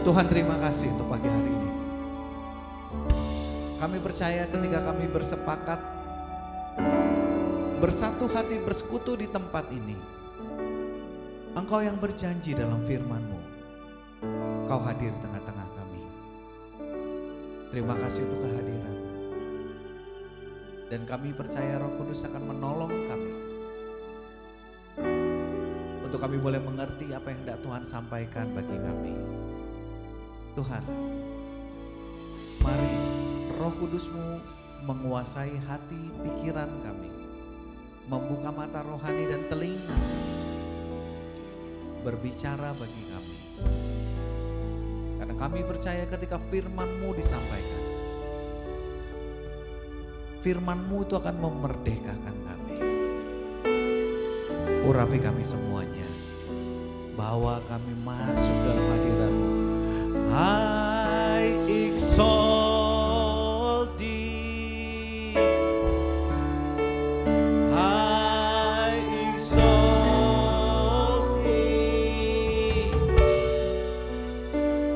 Tuhan, terima kasih untuk pagi hari ini. Kami percaya ketika kami bersepakat, bersatu hati, bersekutu di tempat ini, Engkau yang berjanji dalam firman-Mu, Kau hadir di tengah-tengah kami. Terima kasih untuk kehadiran. Dan kami percaya Roh Kudus akan menolong kami untuk kami boleh mengerti apa yang hendak Tuhan sampaikan bagi kami. Tuhan, mari Roh Kudus-Mu menguasai hati pikiran kami, membuka mata rohani dan telinga kami, berbicara bagi kami. Karena kami percaya ketika firman-Mu disampaikan, firman-Mu itu akan memerdekakan kami. Urapi kami semuanya, bawa kami masuk dalam hadirat-Mu. I exalt Thee, I exalt Thee,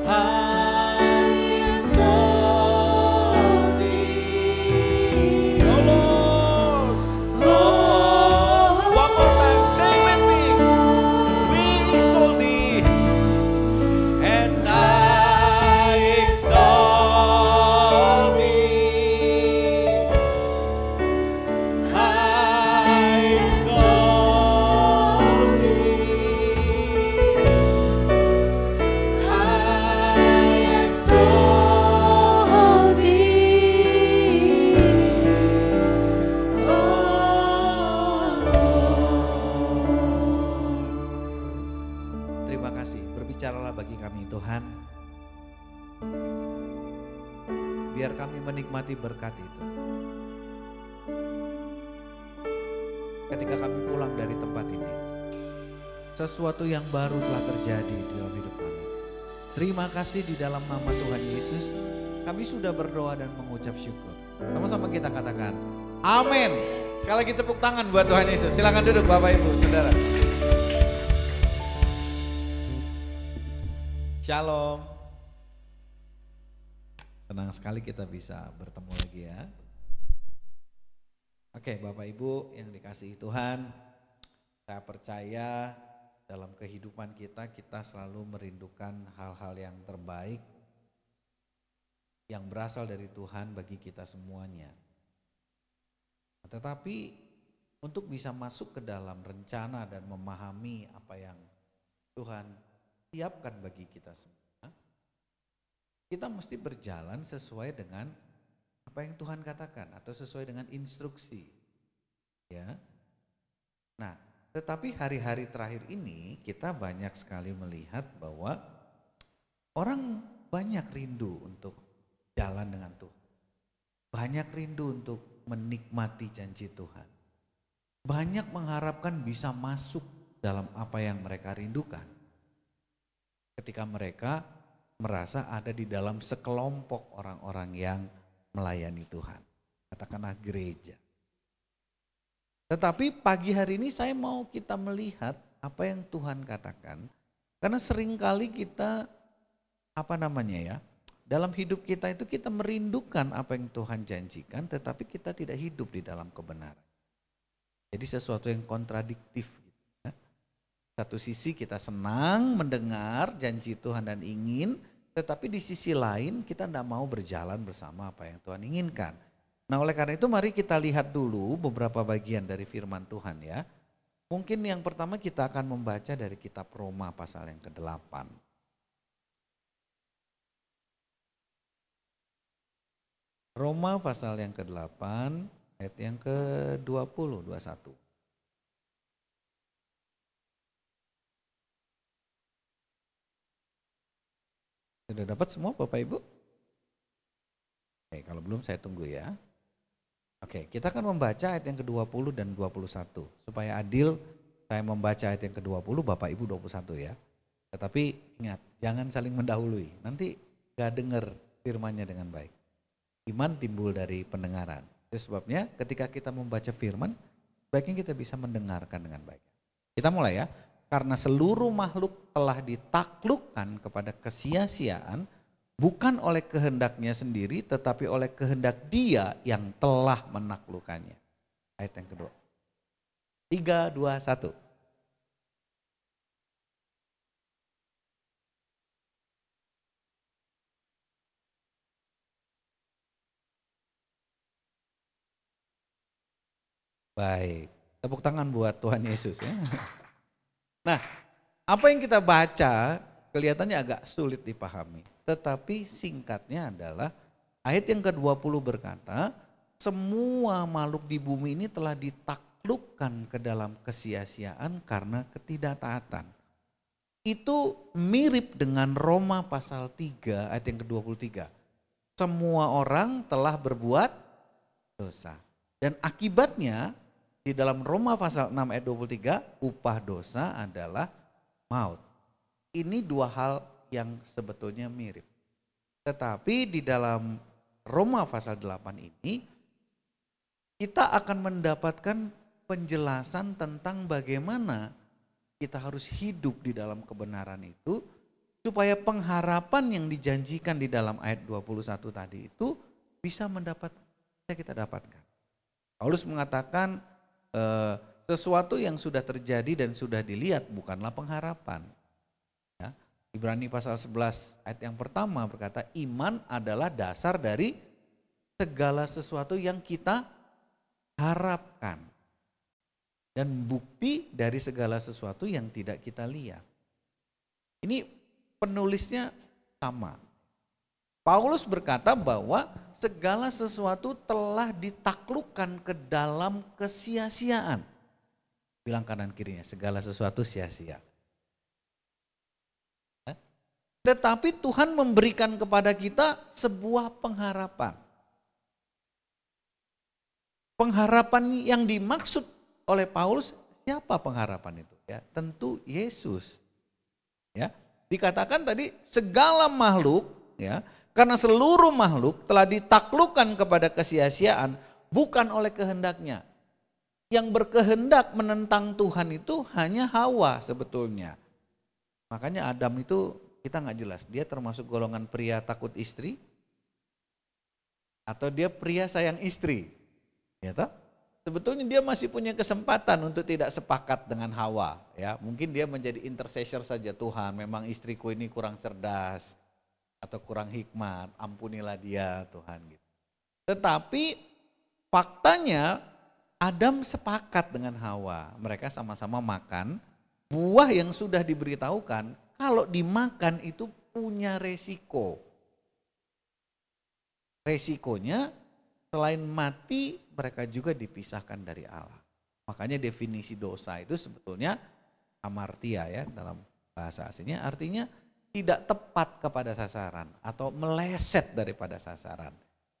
I exalt Thee, oh Lord, Lord. One more time, say with me, we exalt Thee, and I exalt Thee, I exalt Thee, I exalt Thee, Terima kasih, berbicaralah bagi kami Tuhan. Biar kami menikmati berkat itu. Ketika kami pulang dari tempat ini, sesuatu yang baru telah terjadi di dalam hidup kami. Terima kasih di dalam nama Tuhan Yesus. Kami sudah berdoa dan mengucap syukur. Sama-sama kita katakan, amin. Sekali lagi tepuk tangan buat Tuhan Yesus. Silakan duduk Bapak Ibu Saudara. Shalom. Senang sekali kita bisa bertemu lagi ya. Oke, Bapak Ibu yang dikasihi Tuhan, saya percaya dalam kehidupan kita selalu merindukan hal-hal yang terbaik yang berasal dari Tuhan bagi kita semuanya. Tetapi untuk bisa masuk ke dalam rencana dan memahami apa yang Tuhan siapkan bagi kita semua, kita mesti berjalan sesuai dengan apa yang Tuhan katakan atau sesuai dengan instruksi. Ya. Nah, tetapi hari-hari terakhir ini kita banyak sekali melihat bahwa orang banyak rindu untuk jalan dengan Tuhan. Banyak rindu untuk menikmati janji Tuhan. Banyak mengharapkan bisa masuk dalam apa yang mereka rindukan. Ketika mereka merasa ada di dalam sekelompok orang-orang yang melayani Tuhan. Katakanlah gereja. Tetapi pagi hari ini saya mau kita melihat apa yang Tuhan katakan. Karena seringkali kita dalam hidup kita itu kita merindukan apa yang Tuhan janjikan, tetapi kita tidak hidup di dalam kebenaran. Jadi sesuatu yang kontradiktif. Satu sisi kita senang mendengar janji Tuhan dan ingin, tetapi di sisi lain kita tidak mau berjalan bersama apa yang Tuhan inginkan. Nah, oleh karena itu mari kita lihat dulu beberapa bagian dari firman Tuhan ya. Mungkin yang pertama kita akan membaca dari kitab Roma pasal yang ke-8. Roma pasal yang ke-8 ayat yang ke-20, 21. Sudah dapat semua Bapak Ibu? Oke, kalau belum saya tunggu ya. Oke, kita akan membaca ayat yang ke-20 dan 21. Supaya adil, saya membaca ayat yang ke-20, Bapak Ibu 21 ya. Tetapi ingat, jangan saling mendahului. Nanti gak dengar firmannya dengan baik. Iman timbul dari pendengaran. Itu sebabnya ketika kita membaca firman, baiknya kita bisa mendengarkan dengan baik. Kita mulai ya. Karena seluruh makhluk telah ditaklukkan kepada kesia-siaan, bukan oleh kehendaknya sendiri, tetapi oleh kehendak Dia yang telah menaklukkannya. Ayat yang kedua. 3, 2, 1. Baik, tepuk tangan buat Tuhan Yesus ya. Nah, apa yang kita baca kelihatannya agak sulit dipahami. Tetapi singkatnya adalah ayat yang ke-20 berkata, semua makhluk di bumi ini telah ditaklukkan ke dalam kesia-siaan karena ketidaktaatan. Itu mirip dengan Roma pasal 3 ayat yang ke-23. Semua orang telah berbuat dosa. Dan akibatnya di dalam Roma pasal 6 ayat 23, upah dosa adalah maut. Ini dua hal yang sebetulnya mirip. Tetapi di dalam Roma pasal 8 ini, kita akan mendapatkan penjelasan tentang bagaimana kita harus hidup di dalam kebenaran itu, supaya pengharapan yang dijanjikan di dalam ayat 21 tadi itu bisa kita dapatkan. Paulus mengatakan sesuatu yang sudah terjadi dan sudah dilihat bukanlah pengharapan. Ya, Ibrani pasal 11 ayat yang pertama berkata, iman adalah dasar dari segala sesuatu yang kita harapkan dan bukti dari segala sesuatu yang tidak kita lihat. Ini penulisnya sama. Paulus berkata bahwa segala sesuatu telah ditaklukkan ke dalam kesia-siaan. Bilang kanan kirinya, segala sesuatu sia-sia. Tetapi Tuhan memberikan kepada kita sebuah pengharapan. Pengharapan yang dimaksud oleh Paulus, siapa pengharapan itu? Ya, tentu Yesus. Ya, dikatakan tadi segala makhluk, ya, karena seluruh makhluk telah ditaklukkan kepada kesia-siaan bukan oleh kehendaknya. Yang berkehendak menentang Tuhan itu hanya Hawa sebetulnya. Makanya Adam itu kita nggak jelas, dia termasuk golongan pria takut istri atau dia pria sayang istri. Ya toh? Sebetulnya dia masih punya kesempatan untuk tidak sepakat dengan Hawa. Ya, mungkin dia menjadi intercessor saja, Tuhan memang istriku ini kurang cerdas atau kurang hikmat, ampunilah dia Tuhan. Tetapi faktanya Adam sepakat dengan Hawa, mereka sama-sama makan buah yang sudah diberitahukan kalau dimakan itu punya resiko. Resikonya selain mati mereka juga dipisahkan dari Allah. Makanya definisi dosa itu sebetulnya hamartia ya dalam bahasa aslinya, artinya tidak tepat kepada sasaran atau meleset daripada sasaran.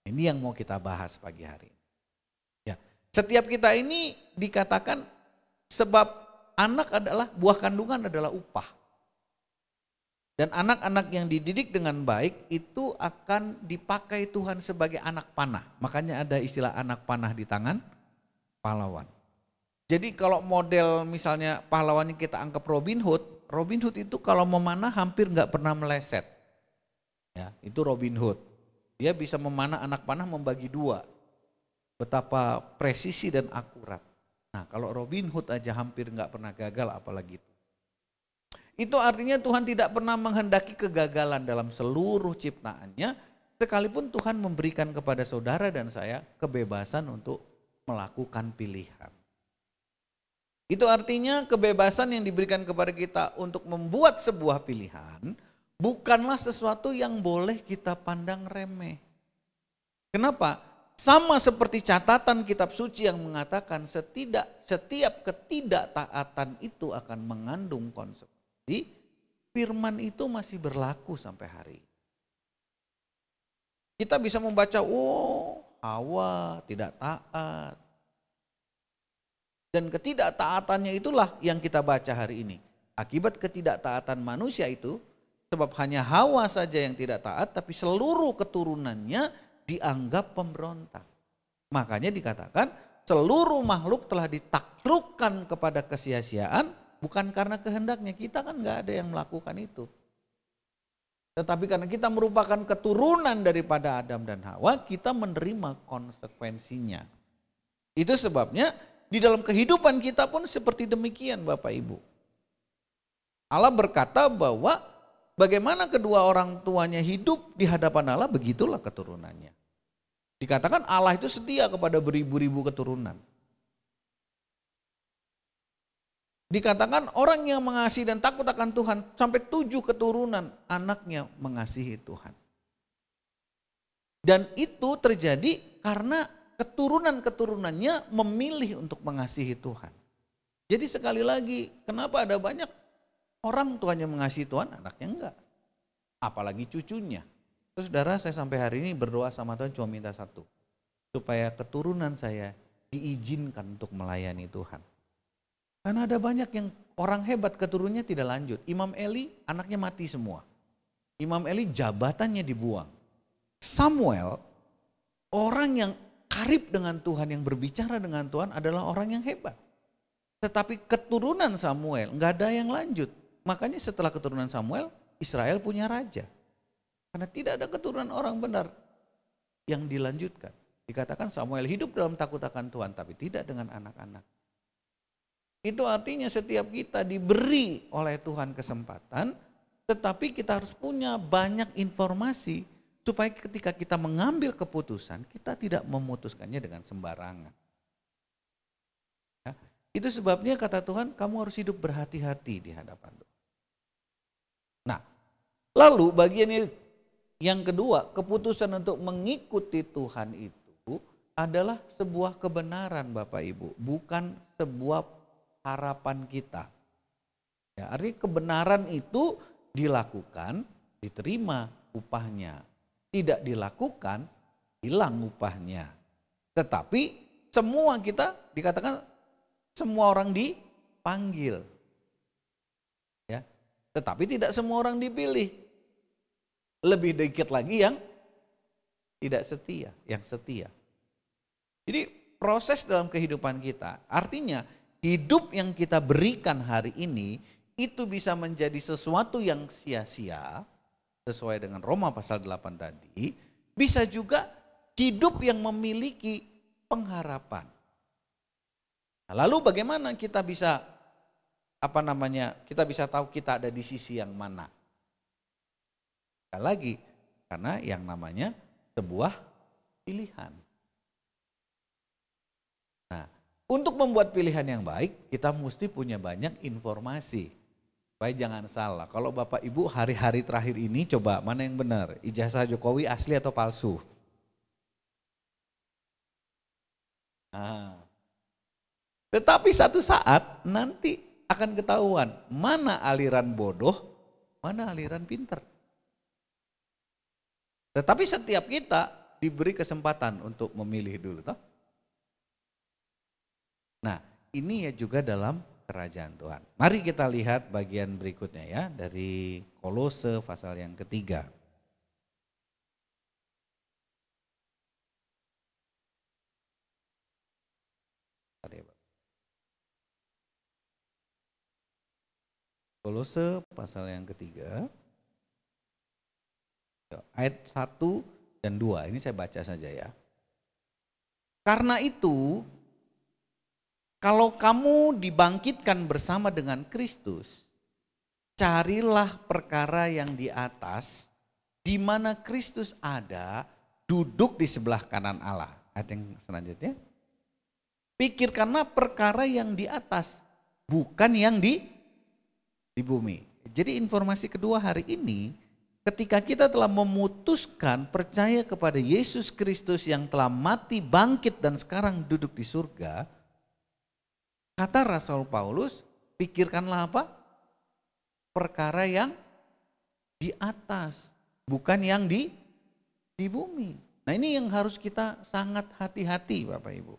Ini yang mau kita bahas pagi hari ini. Ya, setiap kita ini dikatakan sebab anak adalah buah kandungan adalah upah. Dan anak-anak yang dididik dengan baik itu akan dipakai Tuhan sebagai anak panah. Makanya ada istilah anak panah di tangan pahlawan. Jadi kalau model misalnya pahlawannya kita anggap Robin Hood, Robin Hood itu kalau memanah hampir nggak pernah meleset. Ya, itu Robin Hood. Dia bisa memanah anak panah membagi dua. Betapa presisi dan akurat. Nah kalau Robin Hood aja hampir nggak pernah gagal, apalagi itu. Itu artinya Tuhan tidak pernah menghendaki kegagalan dalam seluruh ciptaannya, sekalipun Tuhan memberikan kepada saudara dan saya kebebasan untuk melakukan pilihan. Itu artinya kebebasan yang diberikan kepada kita untuk membuat sebuah pilihan bukanlah sesuatu yang boleh kita pandang remeh. Kenapa? Sama seperti catatan kitab suci yang mengatakan setiap ketidaktaatan itu akan mengandung konsekuensi. Firman itu masih berlaku sampai hari ini. Kita bisa membaca, Hawa tidak taat. Dan ketidaktaatannya itulah yang kita baca hari ini. Akibat ketidaktaatan manusia itu, sebab hanya Hawa saja yang tidak taat, tapi seluruh keturunannya dianggap pemberontak. Makanya dikatakan seluruh makhluk telah ditaklukkan kepada kesia-siaan, bukan karena kehendaknya. Kita kan nggak ada yang melakukan itu. Tetapi karena kita merupakan keturunan daripada Adam dan Hawa, kita menerima konsekuensinya. Itu sebabnya di dalam kehidupan kita pun seperti demikian Bapak Ibu. Allah berkata bahwa bagaimana kedua orang tuanya hidup di hadapan Allah, begitulah keturunannya. Dikatakan Allah itu setia kepada beribu-ribu keturunan. Dikatakan orang yang mengasihi dan takut akan Tuhan sampai 7 keturunan anaknya mengasihi Tuhan. Dan itu terjadi karena keturunan-keturunannya memilih untuk mengasihi Tuhan. Jadi sekali lagi, kenapa ada banyak orang tuanya mengasihi Tuhan, anaknya enggak. Apalagi cucunya. Terus saudara, saya sampai hari ini berdoa sama Tuhan cuma minta satu. Supaya keturunan saya diizinkan untuk melayani Tuhan. Karena ada banyak yang orang hebat keturunannya tidak lanjut. Imam Eli anaknya mati semua. Imam Eli jabatannya dibuang. Samuel orang yang karib dengan Tuhan, yang berbicara dengan Tuhan adalah orang yang hebat. Tetapi keturunan Samuel nggak ada yang lanjut. Makanya setelah keturunan Samuel, Israel punya raja. Karena tidak ada keturunan orang benar yang dilanjutkan. Dikatakan Samuel hidup dalam takut akan Tuhan, tapi tidak dengan anak-anak. Itu artinya setiap kita diberi oleh Tuhan kesempatan, tetapi kita harus punya banyak informasi supaya ketika kita mengambil keputusan, kita tidak memutuskannya dengan sembarangan. Ya, itu sebabnya kata Tuhan, kamu harus hidup berhati-hati di hadapan Tuhan. Nah, lalu bagian yang kedua, keputusan untuk mengikuti Tuhan itu adalah sebuah kebenaran Bapak Ibu, bukan sebuah harapan kita. Ya, artinya kebenaran itu dilakukan, diterima upahnya. Tidak dilakukan, hilang upahnya. Tetapi semua kita dikatakan semua orang dipanggil. Ya. Tetapi tidak semua orang dipilih. Lebih dikit lagi yang tidak setia, yang setia. Jadi proses dalam kehidupan kita, artinya hidup yang kita berikan hari ini itu bisa menjadi sesuatu yang sia-sia sesuai dengan Roma pasal 8 tadi, bisa juga hidup yang memiliki pengharapan. Nah, lalu bagaimana kita bisa kita bisa tahu kita ada di sisi yang mana? Sekali lagi, karena yang namanya sebuah pilihan. Nah, untuk membuat pilihan yang baik, kita mesti punya banyak informasi. Supaya jangan salah, kalau Bapak Ibu hari-hari terakhir ini coba mana yang benar, ijazah Jokowi asli atau palsu? Nah, tetapi satu saat nanti akan ketahuan mana aliran bodoh, mana aliran pinter. Tetapi setiap kita diberi kesempatan untuk memilih dulu, toh. Nah, ini ya juga dalam kerajaan Tuhan. Mari kita lihat bagian berikutnya ya, dari Kolose pasal yang ketiga. Kolose pasal yang ketiga, ayat 1 dan 2, ini saya baca saja ya. Karena itu, kalau kamu dibangkitkan bersama dengan Kristus, carilah perkara yang di atas, di mana Kristus ada, duduk di sebelah kanan Allah. Ayat yang selanjutnya. Pikirkanlah perkara yang di atas, bukan yang di bumi. Jadi informasi kedua hari ini, ketika kita telah memutuskan percaya kepada Yesus Kristus yang telah mati, bangkit dan sekarang duduk di surga, kata Rasul Paulus, pikirkanlah apa? Perkara yang di atas, bukan yang di bumi. Nah, ini yang harus kita sangat hati-hati Bapak Ibu.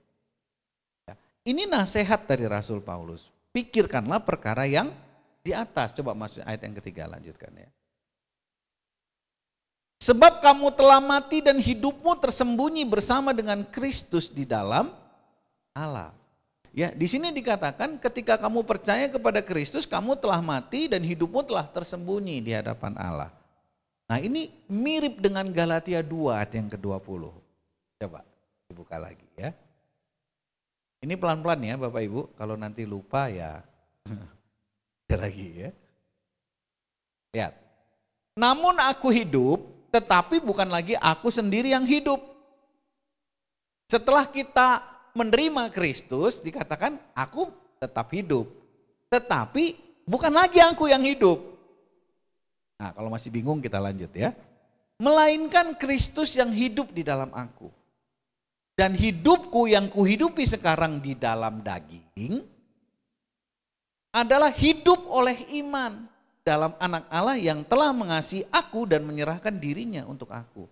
Ini nasihat dari Rasul Paulus. Pikirkanlah perkara yang di atas. Coba masuk ayat yang ketiga, lanjutkan ya. Sebab kamu telah mati dan hidupmu tersembunyi bersama dengan Kristus di dalam Allah. Ya, di sini dikatakan ketika kamu percaya kepada Kristus, kamu telah mati dan hidupmu telah tersembunyi di hadapan Allah. Nah, ini mirip dengan Galatia 2 ayat yang ke-20. Coba dibuka lagi ya. Ini pelan-pelan ya Bapak Ibu, kalau nanti lupa ya lagi ya. Lihat. Namun aku hidup, tetapi bukan lagi aku sendiri yang hidup. Setelah kita menerima Kristus, dikatakan aku tetap hidup. Tetapi bukan lagi aku yang hidup. Nah, kalau masih bingung kita lanjut ya. Melainkan Kristus yang hidup di dalam aku. Dan hidupku yang kuhidupi sekarang di dalam daging adalah hidup oleh iman dalam anak Allah yang telah mengasihi aku dan menyerahkan dirinya untuk aku.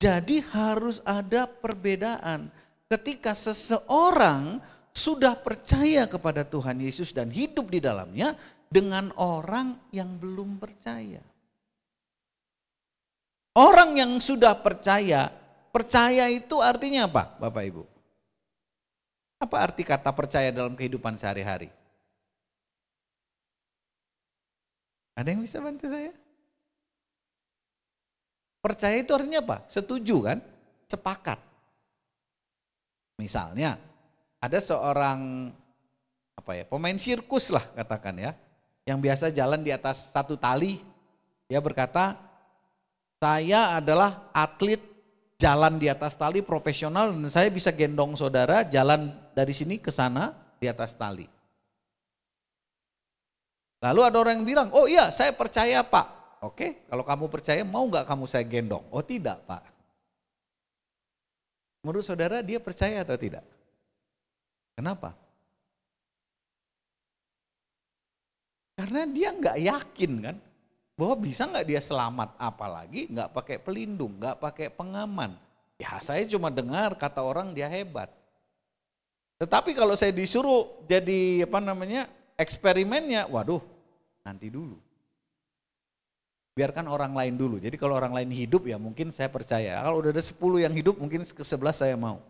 Jadi harus ada perbedaan ketika seseorang sudah percaya kepada Tuhan Yesus dan hidup di dalamnya dengan orang yang belum percaya. Orang yang sudah percaya, percaya itu artinya apa Bapak Ibu? Apa arti kata percaya dalam kehidupan sehari-hari? Ada yang bisa bantu saya? Percaya itu artinya apa? Setuju kan? Sepakat. Misalnya ada seorang pemain sirkus lah katakan ya, yang biasa jalan di atas satu tali. Dia berkata, saya adalah atlet jalan di atas tali profesional dan saya bisa gendong saudara jalan dari sini ke sana di atas tali. Lalu ada orang yang bilang, oh iya saya percaya Pak. Oke, kalau kamu percaya mau gak kamu saya gendong? Oh tidak Pak. Menurut saudara dia percaya atau tidak? Kenapa? Karena dia nggak yakin kan, bahwa bisa nggak dia selamat, apalagi nggak pakai pelindung, nggak pakai pengaman. Ya saya cuma dengar kata orang dia hebat. Tetapi kalau saya disuruh jadi eksperimennya, waduh nanti dulu. Biarkan orang lain dulu. Jadi kalau orang lain hidup ya mungkin saya percaya. Kalau udah ada 10 yang hidup mungkin ke 11 saya mau.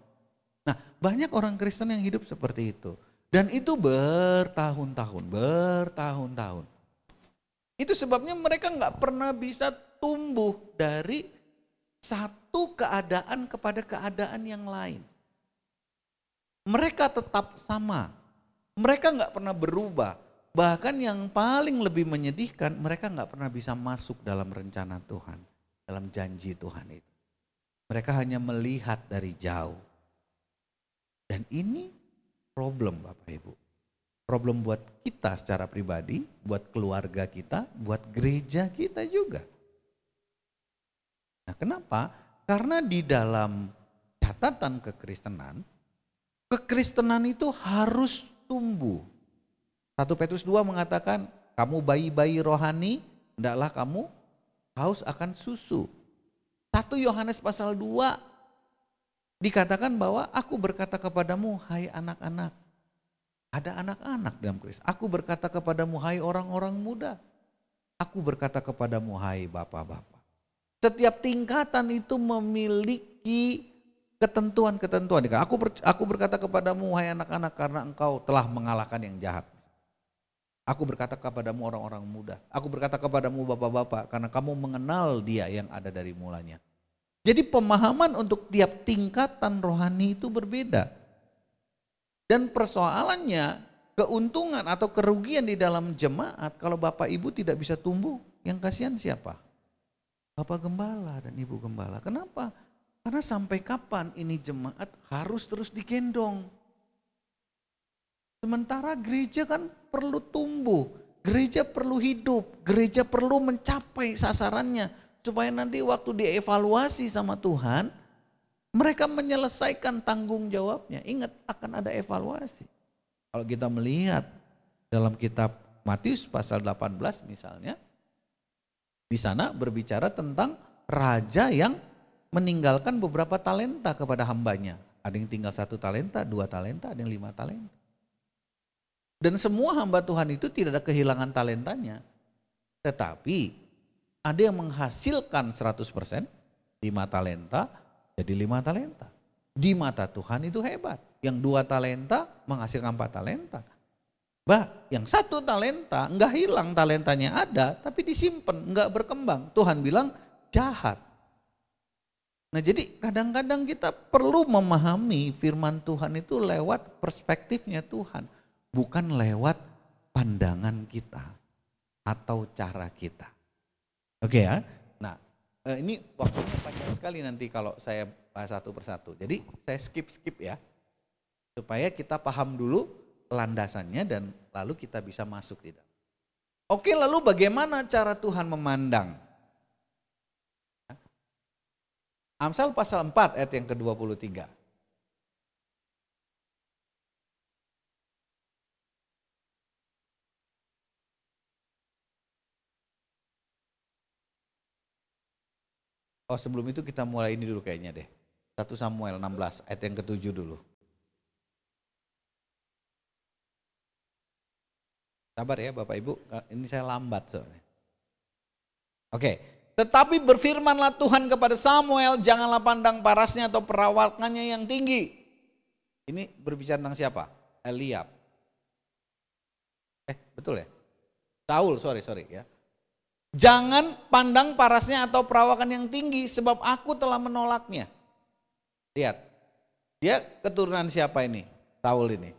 Nah banyak orang Kristen yang hidup seperti itu. Dan itu bertahun-tahun. Itu sebabnya mereka nggak pernah bisa tumbuh dari satu keadaan kepada keadaan yang lain. Mereka tetap sama. Mereka nggak pernah berubah. Bahkan yang paling lebih menyedihkan, mereka nggak pernah bisa masuk dalam rencana Tuhan, dalam janji Tuhan itu. Mereka hanya melihat dari jauh. Dan ini problem Bapak Ibu. Problem buat kita secara pribadi, buat keluarga kita, buat gereja kita juga. Nah kenapa? Karena di dalam catatan kekristenan itu harus tumbuh. 1 Petrus 2 mengatakan, kamu bayi-bayi rohani, hendaklah kamu haus akan susu. 1 Yohanes pasal 2 dikatakan bahwa aku berkata kepadamu, hai anak-anak. Ada anak-anak dalam Kristus. Aku berkata kepadamu, hai orang-orang muda. Aku berkata kepadamu, hai bapak-bapak. Setiap tingkatan itu memiliki ketentuan-ketentuan. Aku berkata kepadamu, hai anak-anak, karena engkau telah mengalahkan yang jahat. Aku berkata kepadamu orang-orang muda. Aku berkata kepadamu bapak-bapak, karena kamu mengenal dia yang ada dari mulanya. Jadi pemahaman untuk tiap tingkatan rohani itu berbeda. Dan persoalannya, keuntungan atau kerugian di dalam jemaat, kalau bapak ibu tidak bisa tumbuh, yang kasihan siapa? Bapak gembala dan ibu gembala. Kenapa? Karena sampai kapan ini jemaat harus terus digendong. Sementara gereja kan perlu tumbuh, gereja perlu hidup, gereja perlu mencapai sasarannya. Supaya nanti waktu dievaluasi sama Tuhan, mereka menyelesaikan tanggung jawabnya. Ingat akan ada evaluasi. Kalau kita melihat dalam kitab Matius pasal 18 misalnya, di sana berbicara tentang raja yang meninggalkan beberapa talenta kepada hambanya. Ada yang tinggal 1 talenta, 2 talenta, ada yang 5 talenta. Dan semua hamba Tuhan itu tidak ada kehilangan talentanya. Tetapi ada yang menghasilkan 100%, 5 talenta jadi 5 talenta. Di mata Tuhan itu hebat. yang 2 talenta menghasilkan 4 talenta. Yang 1 talenta nggak hilang, talentanya ada tapi disimpan, nggak berkembang. Tuhan bilang jahat. Nah jadi kadang-kadang kita perlu memahami firman Tuhan itu lewat perspektifnya Tuhan. Bukan lewat pandangan kita atau cara kita. Oke ya. Nah ini waktunya panjang sekali nanti kalau saya bahas satu persatu. Jadi saya skip ya. Supaya kita paham dulu landasannya dan lalu kita bisa masuk di dalam. Oke, lalu bagaimana cara Tuhan memandang? Amsal pasal 4 ayat yang ke-23. Oh, sebelum itu kita mulai ini dulu kayaknya deh. 1 Samuel 16 ayat yang ke-7 dulu. Sabar ya Bapak Ibu, ini saya lambat soalnya. Oke. Tetapi berfirmanlah Tuhan kepada Samuel, janganlah pandang parasnya atau perawakannya yang tinggi. Ini berbicara tentang siapa? Eliab. Betul ya? Saul, sorry ya. Jangan pandang parasnya atau perawakan yang tinggi, sebab aku telah menolaknya. Lihat, dia keturunan siapa ini? Saul ini.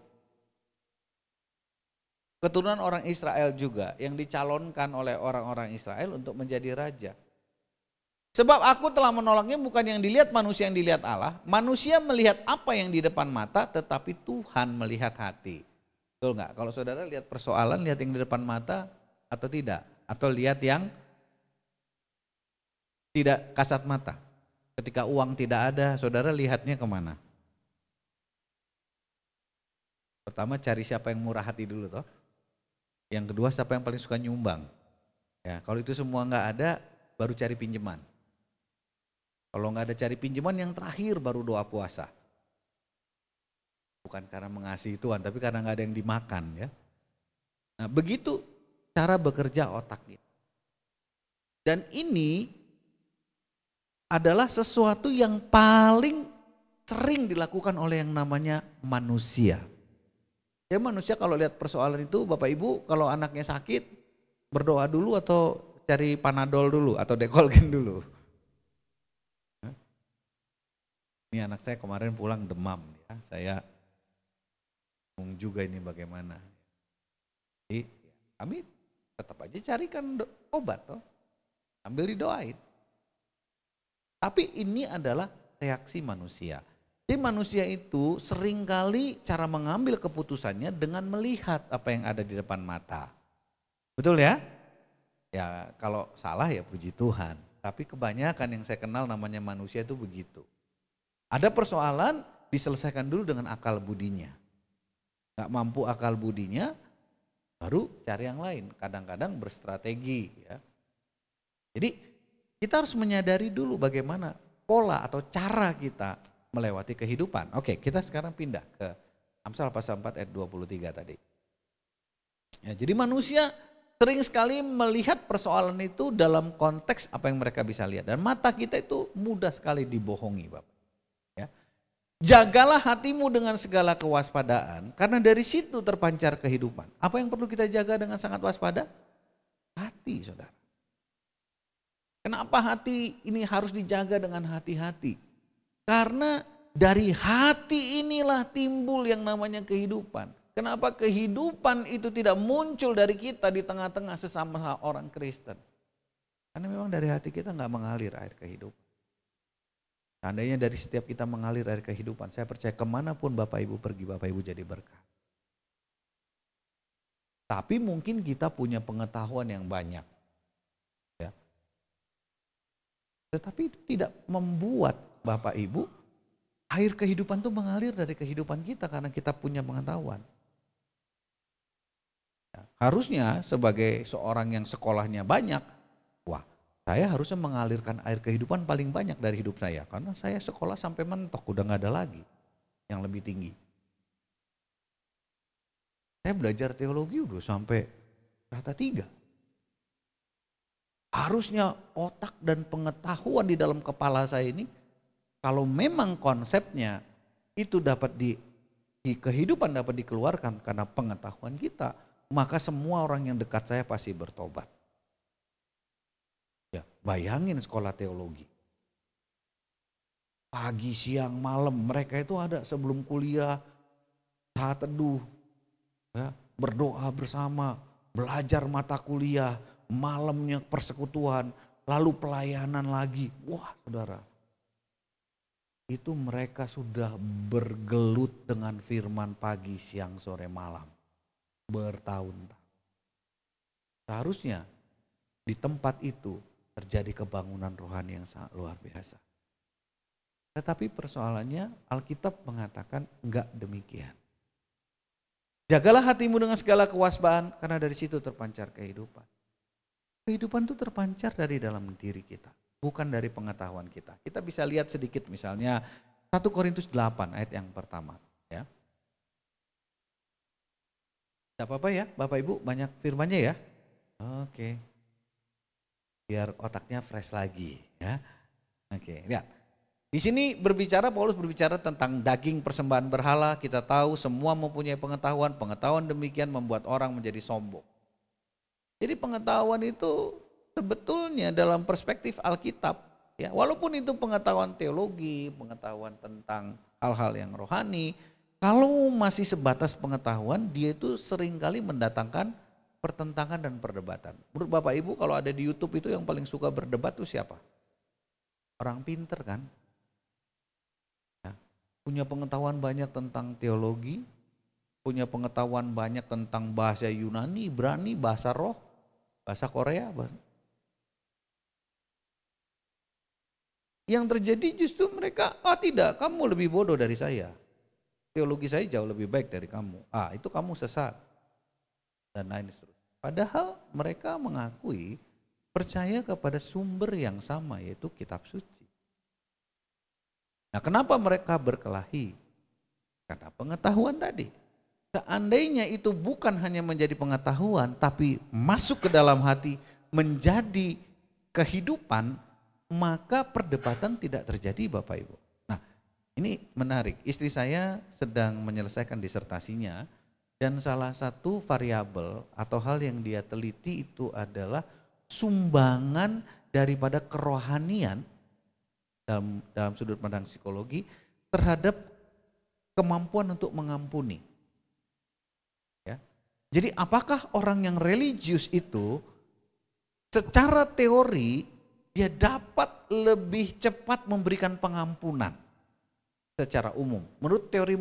Keturunan orang Israel juga yang dicalonkan oleh orang-orang Israel untuk menjadi raja. Sebab aku telah menolaknya, bukan yang dilihat manusia yang dilihat Allah. Manusia melihat apa yang di depan mata, tetapi Tuhan melihat hati. Betul nggak? Kalau saudara lihat persoalan, lihat yang di depan mata atau tidak? Atau lihat yang tidak kasat mata? Ketika uang tidak ada, saudara lihatnya kemana? Pertama cari siapa yang murah hati dulu toh. Yang kedua siapa yang paling suka nyumbang. Ya, kalau itu semua nggak ada, baru cari pinjaman. Kalau nggak ada cari pinjaman, yang terakhir baru doa puasa. Bukan karena mengasihi Tuhan, tapi karena nggak ada yang dimakan ya. Nah begitu cara bekerja otaknya. Dan ini adalah sesuatu yang paling sering dilakukan oleh yang namanya manusia. Ya manusia kalau lihat persoalan itu, Bapak Ibu kalau anaknya sakit, berdoa dulu atau cari Panadol dulu atau Dekolgen dulu. Ini anak saya kemarin pulang demam ya, saya bingung juga ini bagaimana. Jadi kami tetap aja carikan obat toh, sambil didoain. Tapi ini adalah reaksi manusia. Jadi manusia itu seringkali cara mengambil keputusannya dengan melihat apa yang ada di depan mata. Betul ya? Ya kalau salah ya puji Tuhan. Tapi kebanyakan yang saya kenal namanya manusia itu begitu. Ada persoalan diselesaikan dulu dengan akal budinya. Gak mampu akal budinya, baru cari yang lain. Kadang-kadang berstrategi ya. Jadi kita harus menyadari dulu bagaimana pola atau cara kita melewati kehidupan. Oke, kita sekarang pindah ke Amsal pasal 4 ayat 23 tadi. Ya, jadi manusia sering sekali melihat persoalan itu dalam konteks apa yang mereka bisa lihat. Dan mata kita itu mudah sekali dibohongi Bapak. Ya. Jagalah hatimu dengan segala kewaspadaan, karena dari situ terpancar kehidupan. Apa yang perlu kita jaga dengan sangat waspada? Hati, saudara. Kenapa hati ini harus dijaga dengan hati-hati? Karena dari hati inilah timbul yang namanya kehidupan. Kenapa kehidupan itu tidak muncul dari kita di tengah-tengah sesama orang Kristen? Karena memang dari hati kita nggak mengalir air kehidupan. Seandainya dari setiap kita mengalir air kehidupan, saya percaya kemanapun Bapak Ibu pergi, Bapak Ibu jadi berkat. Tapi mungkin kita punya pengetahuan yang banyak. Ya. Tetapi itu tidak membuat Bapak Ibu, air kehidupan itu mengalir dari kehidupan kita karena kita punya pengetahuan. Ya. Harusnya sebagai seorang yang sekolahnya banyak, wah, saya harusnya mengalirkan air kehidupan paling banyak dari hidup saya. Karena saya sekolah sampai mentok, udah gak ada lagi yang lebih tinggi. Saya belajar teologi udah sampai rata 3. Harusnya otak dan pengetahuan di dalam kepala saya ini, kalau memang konsepnya itu dapat kehidupan dapat dikeluarkan karena pengetahuan kita, maka semua orang yang dekat saya pasti bertobat. Ya, bayangin sekolah teologi. Pagi, siang, malam mereka itu ada sebelum kuliah, saat teduh, ya, berdoa bersama, belajar mata kuliah, malamnya persekutuan, lalu pelayanan lagi. Wah, saudara, itu mereka sudah bergelut dengan firman pagi, siang, sore, malam, bertahun-tahun. Seharusnya di tempat itu terjadi kebangunan rohani yang sangat luar biasa. Tetapi persoalannya Alkitab mengatakan enggak demikian. Jagalah hatimu dengan segala kewaspadaan, karena dari situ terpancar kehidupan. Kehidupan itu terpancar dari dalam diri kita, bukan dari pengetahuan kita. Kita bisa lihat sedikit misalnya 1 Korintus 8 ayat yang pertama. Ya. Tidak apa-apa ya Bapak Ibu, banyak firmannya ya. Oke. Biar otaknya fresh lagi ya. Oke, lihat. Di sini Paulus berbicara tentang daging persembahan berhala. Kita tahu semua mempunyai pengetahuan, pengetahuan demikian membuat orang menjadi sombong. Jadi pengetahuan itu sebetulnya dalam perspektif Alkitab, ya, walaupun itu pengetahuan teologi, pengetahuan tentang hal-hal yang rohani, kalau masih sebatas pengetahuan, dia itu seringkali mendatangkan pertentangan dan perdebatan. Menurut Bapak Ibu kalau ada di YouTube itu yang paling suka berdebat itu siapa? Orang pinter kan? Ya, punya pengetahuan banyak tentang teologi, punya pengetahuan banyak tentang bahasa Yunani, Ibrani, bahasa roh, bahasa Korea. Yang terjadi justru mereka, tidak, kamu lebih bodoh dari saya. Teologi saya jauh lebih baik dari kamu. Itu kamu sesat. Dan lain sebagainya. Padahal mereka mengakui percaya kepada sumber yang sama, yaitu kitab suci. Nah, kenapa mereka berkelahi? Karena pengetahuan tadi. Seandainya itu bukan hanya menjadi pengetahuan, tapi masuk ke dalam hati menjadi kehidupan, maka perdebatan tidak terjadi Bapak Ibu. Nah, ini menarik. Istri saya sedang menyelesaikan disertasinya. Dan salah satu variabel atau hal yang dia teliti itu adalah sumbangan daripada kerohanian dalam sudut pandang psikologi terhadap kemampuan untuk mengampuni. Ya. Jadi apakah orang yang religius itu secara teori dia dapat lebih cepat memberikan pengampunan secara umum? Menurut teori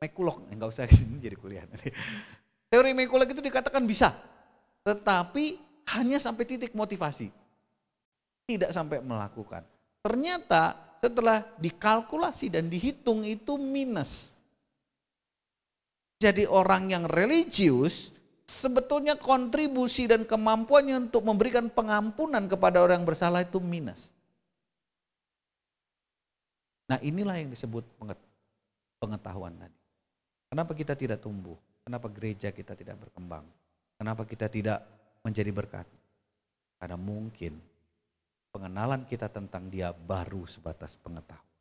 McCulloch, enggak usah kesini jadi kuliah nanti. Teori McCulloch itu dikatakan bisa, tetapi hanya sampai titik motivasi, tidak sampai melakukan. Ternyata setelah dikalkulasi dan dihitung itu minus. Jadi orang yang religius sebetulnya kontribusi dan kemampuannya untuk memberikan pengampunan kepada orang yang bersalah itu minus. Nah, inilah yang disebut pengetahuan tadi. Kenapa kita tidak tumbuh? Kenapa gereja kita tidak berkembang? Kenapa kita tidak menjadi berkat? Karena mungkin pengenalan kita tentang dia baru sebatas pengetahuan.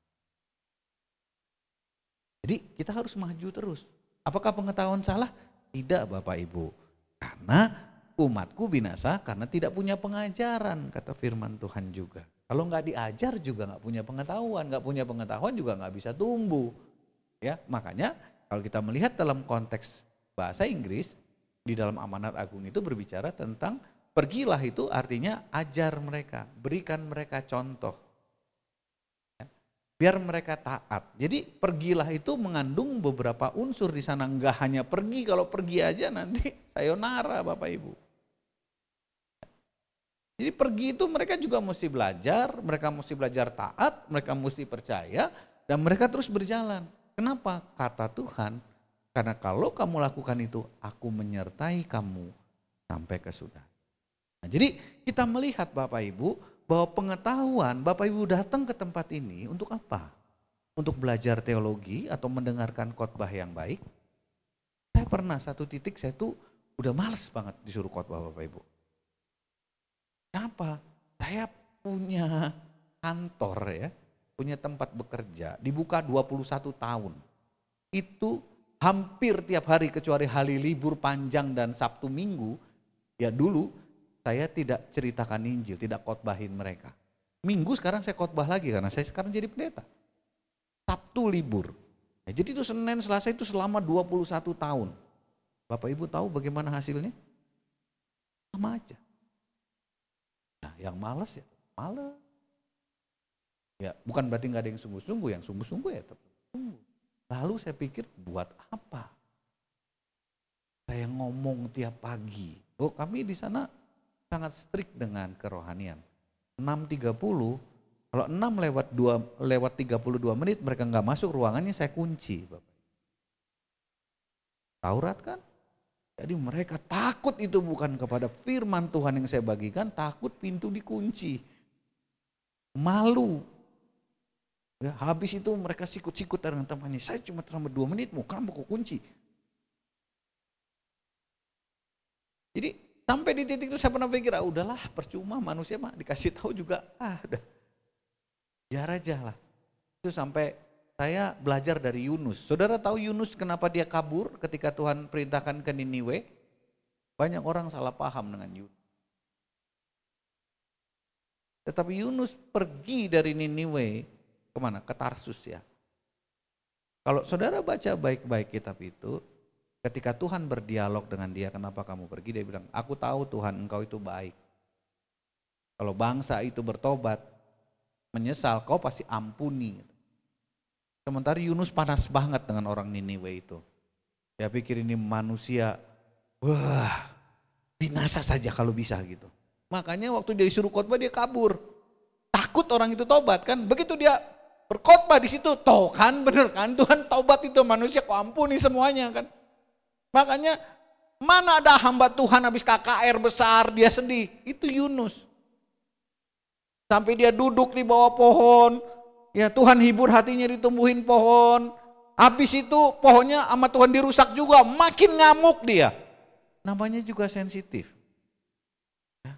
Jadi kita harus maju terus. Apakah pengetahuan salah? Tidak Bapak Ibu. Karena umatku binasa karena tidak punya pengajaran, kata firman Tuhan juga. Kalau nggak diajar juga nggak punya pengetahuan juga nggak bisa tumbuh. Ya, makanya kalau kita melihat dalam konteks bahasa Inggris, di dalam amanat agung itu berbicara tentang pergilah, itu artinya ajar mereka, berikan mereka contoh. Ya, biar mereka taat. Jadi pergilah itu mengandung beberapa unsur di sana, enggak hanya pergi, kalau pergi aja nanti sayonara Bapak Ibu. Jadi pergi itu mereka juga mesti belajar taat, mereka mesti percaya, dan mereka terus berjalan. Kenapa? Kata Tuhan, karena kalau kamu lakukan itu, aku menyertai kamu sampai ke sudah. Nah, jadi kita melihat Bapak Ibu, bahwa pengetahuan, Bapak Ibu datang ke tempat ini untuk apa? Untuk belajar teologi atau mendengarkan khotbah yang baik? Saya pernah satu titik, saya tuh udah males banget disuruh khotbah Bapak Ibu. Kenapa? Saya punya kantor ya, punya tempat bekerja, dibuka 21 tahun. Itu hampir tiap hari kecuali hari libur panjang dan Sabtu Minggu, ya dulu saya tidak ceritakan Injil, tidak khotbahin mereka. Minggu sekarang saya khotbah lagi karena saya sekarang jadi pendeta. Sabtu libur. Ya, jadi itu Senin Selasa itu selama 21 tahun. Bapak Ibu tahu bagaimana hasilnya? Sama aja. Nah, yang malas ya malas. Ya, bukan berarti nggak ada yang sungguh-sungguh, yang sungguh-sungguh ya tetap sungguh. Lalu saya pikir buat apa? Saya ngomong tiap pagi. Oh, kami di sana sangat strict dengan kerohanian. 6.30, kalau 6 lewat 32 menit mereka nggak masuk ruangannya, saya kunci. Bapak. Taurat kan? Jadi mereka takut itu bukan kepada firman Tuhan yang saya bagikan, takut pintu dikunci. Malu. Ya, habis itu mereka sikut-sikut dengan temannya, saya cuma selama 2 menit, mau kamu kok kunci. Jadi sampai di titik itu saya pernah pikir, udahlah percuma manusia mah dikasih tahu juga, udah biar aja lah. Itu sampai saya belajar dari Yunus. Saudara tahu Yunus kenapa dia kabur ketika Tuhan perintahkan ke Niniwe? Banyak orang salah paham dengan Yunus. Tetapi Yunus pergi dari Niniwe kemana? Ke Tarsus ya. Kalau saudara baca baik-baik kitab itu, ketika Tuhan berdialog dengan dia, kenapa kamu pergi? Dia bilang, aku tahu Tuhan engkau itu baik. Kalau bangsa itu bertobat, menyesal, kau pasti ampuni. Sementara Yunus panas banget dengan orang Niniwe itu. Dia pikir ini manusia, wah binasa saja kalau bisa gitu. Makanya waktu dia disuruh khotbah dia kabur. Takut orang itu tobat kan. Begitu dia berkhotbah di situ, toh kan bener kan Tuhan tobat itu manusia kok ampuni semuanya kan. Makanya mana ada hamba Tuhan habis KKR besar dia sedih, itu Yunus. Sampai dia duduk di bawah pohon, ya Tuhan hibur hatinya ditumbuhin pohon. Habis itu pohonnya sama Tuhan dirusak juga, makin ngamuk dia. Namanya juga sensitif. Ya.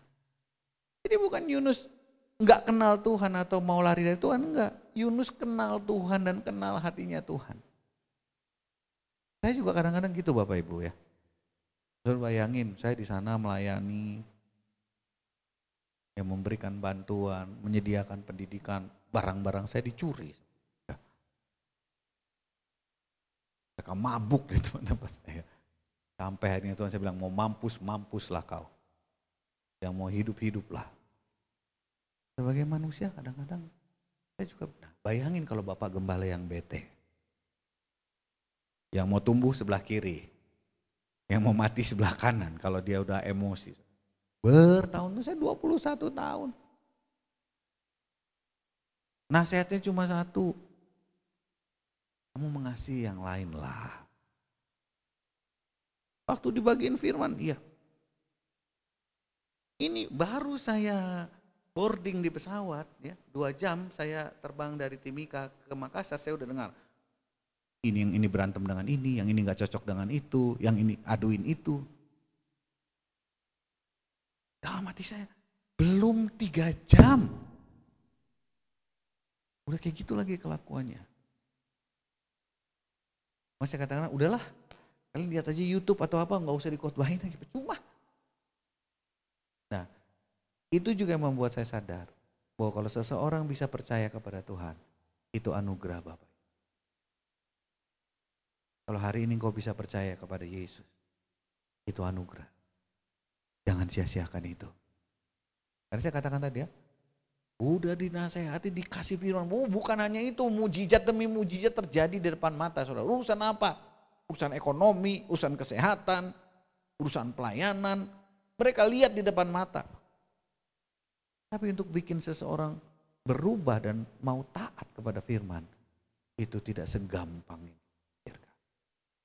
Jadi bukan Yunus nggak kenal Tuhan atau mau lari dari Tuhan, enggak. Yunus kenal Tuhan dan kenal hatinya Tuhan. Saya juga kadang-kadang gitu Bapak Ibu ya. Saudara bayangin saya di sana melayani, yang memberikan bantuan, menyediakan pendidikan, barang-barang saya dicuri. Ya. Mereka mabuk di tempat saya. Sampai akhirnya Tuhan saya bilang, mau mampus, mampuslah kau. Yang mau hidup, hiduplah. Sebagai manusia kadang-kadang saya juga bayangin kalau Bapak Gembala yang bete. Yang mau tumbuh sebelah kiri. Yang mau mati sebelah kanan kalau dia udah emosi. Bertahun itu saya 21 tahun. Nasihatnya cuma satu. Kamu mengasihi yang lain lah. Waktu dibagiin firman, iya. Ini baru saya boarding di pesawat, ya 2 jam saya terbang dari Timika ke Makassar, saya udah dengar. Ini yang ini berantem dengan ini, yang ini gak cocok dengan itu, yang ini aduin itu. Dalam hati saya, belum 3 jam. Udah kayak gitu lagi kelakuannya. Masih katakan, udahlah, kalian lihat aja YouTube atau apa, gak usah dikhotbahin lagi, percuma. Nah, itu juga yang membuat saya sadar bahwa kalau seseorang bisa percaya kepada Tuhan, itu anugerah Bapak. Kalau hari ini kau bisa percaya kepada Yesus, itu anugerah. Jangan sia-siakan itu. Karena saya katakan tadi ya, udah dinasehati, dikasih firman, bukan hanya itu, mujizat demi mujizat terjadi di depan mata saudara. Urusan apa? Urusan ekonomi, urusan kesehatan, urusan pelayanan, mereka lihat di depan mata. Tapi untuk bikin seseorang berubah dan mau taat kepada firman, itu tidak segampang ini.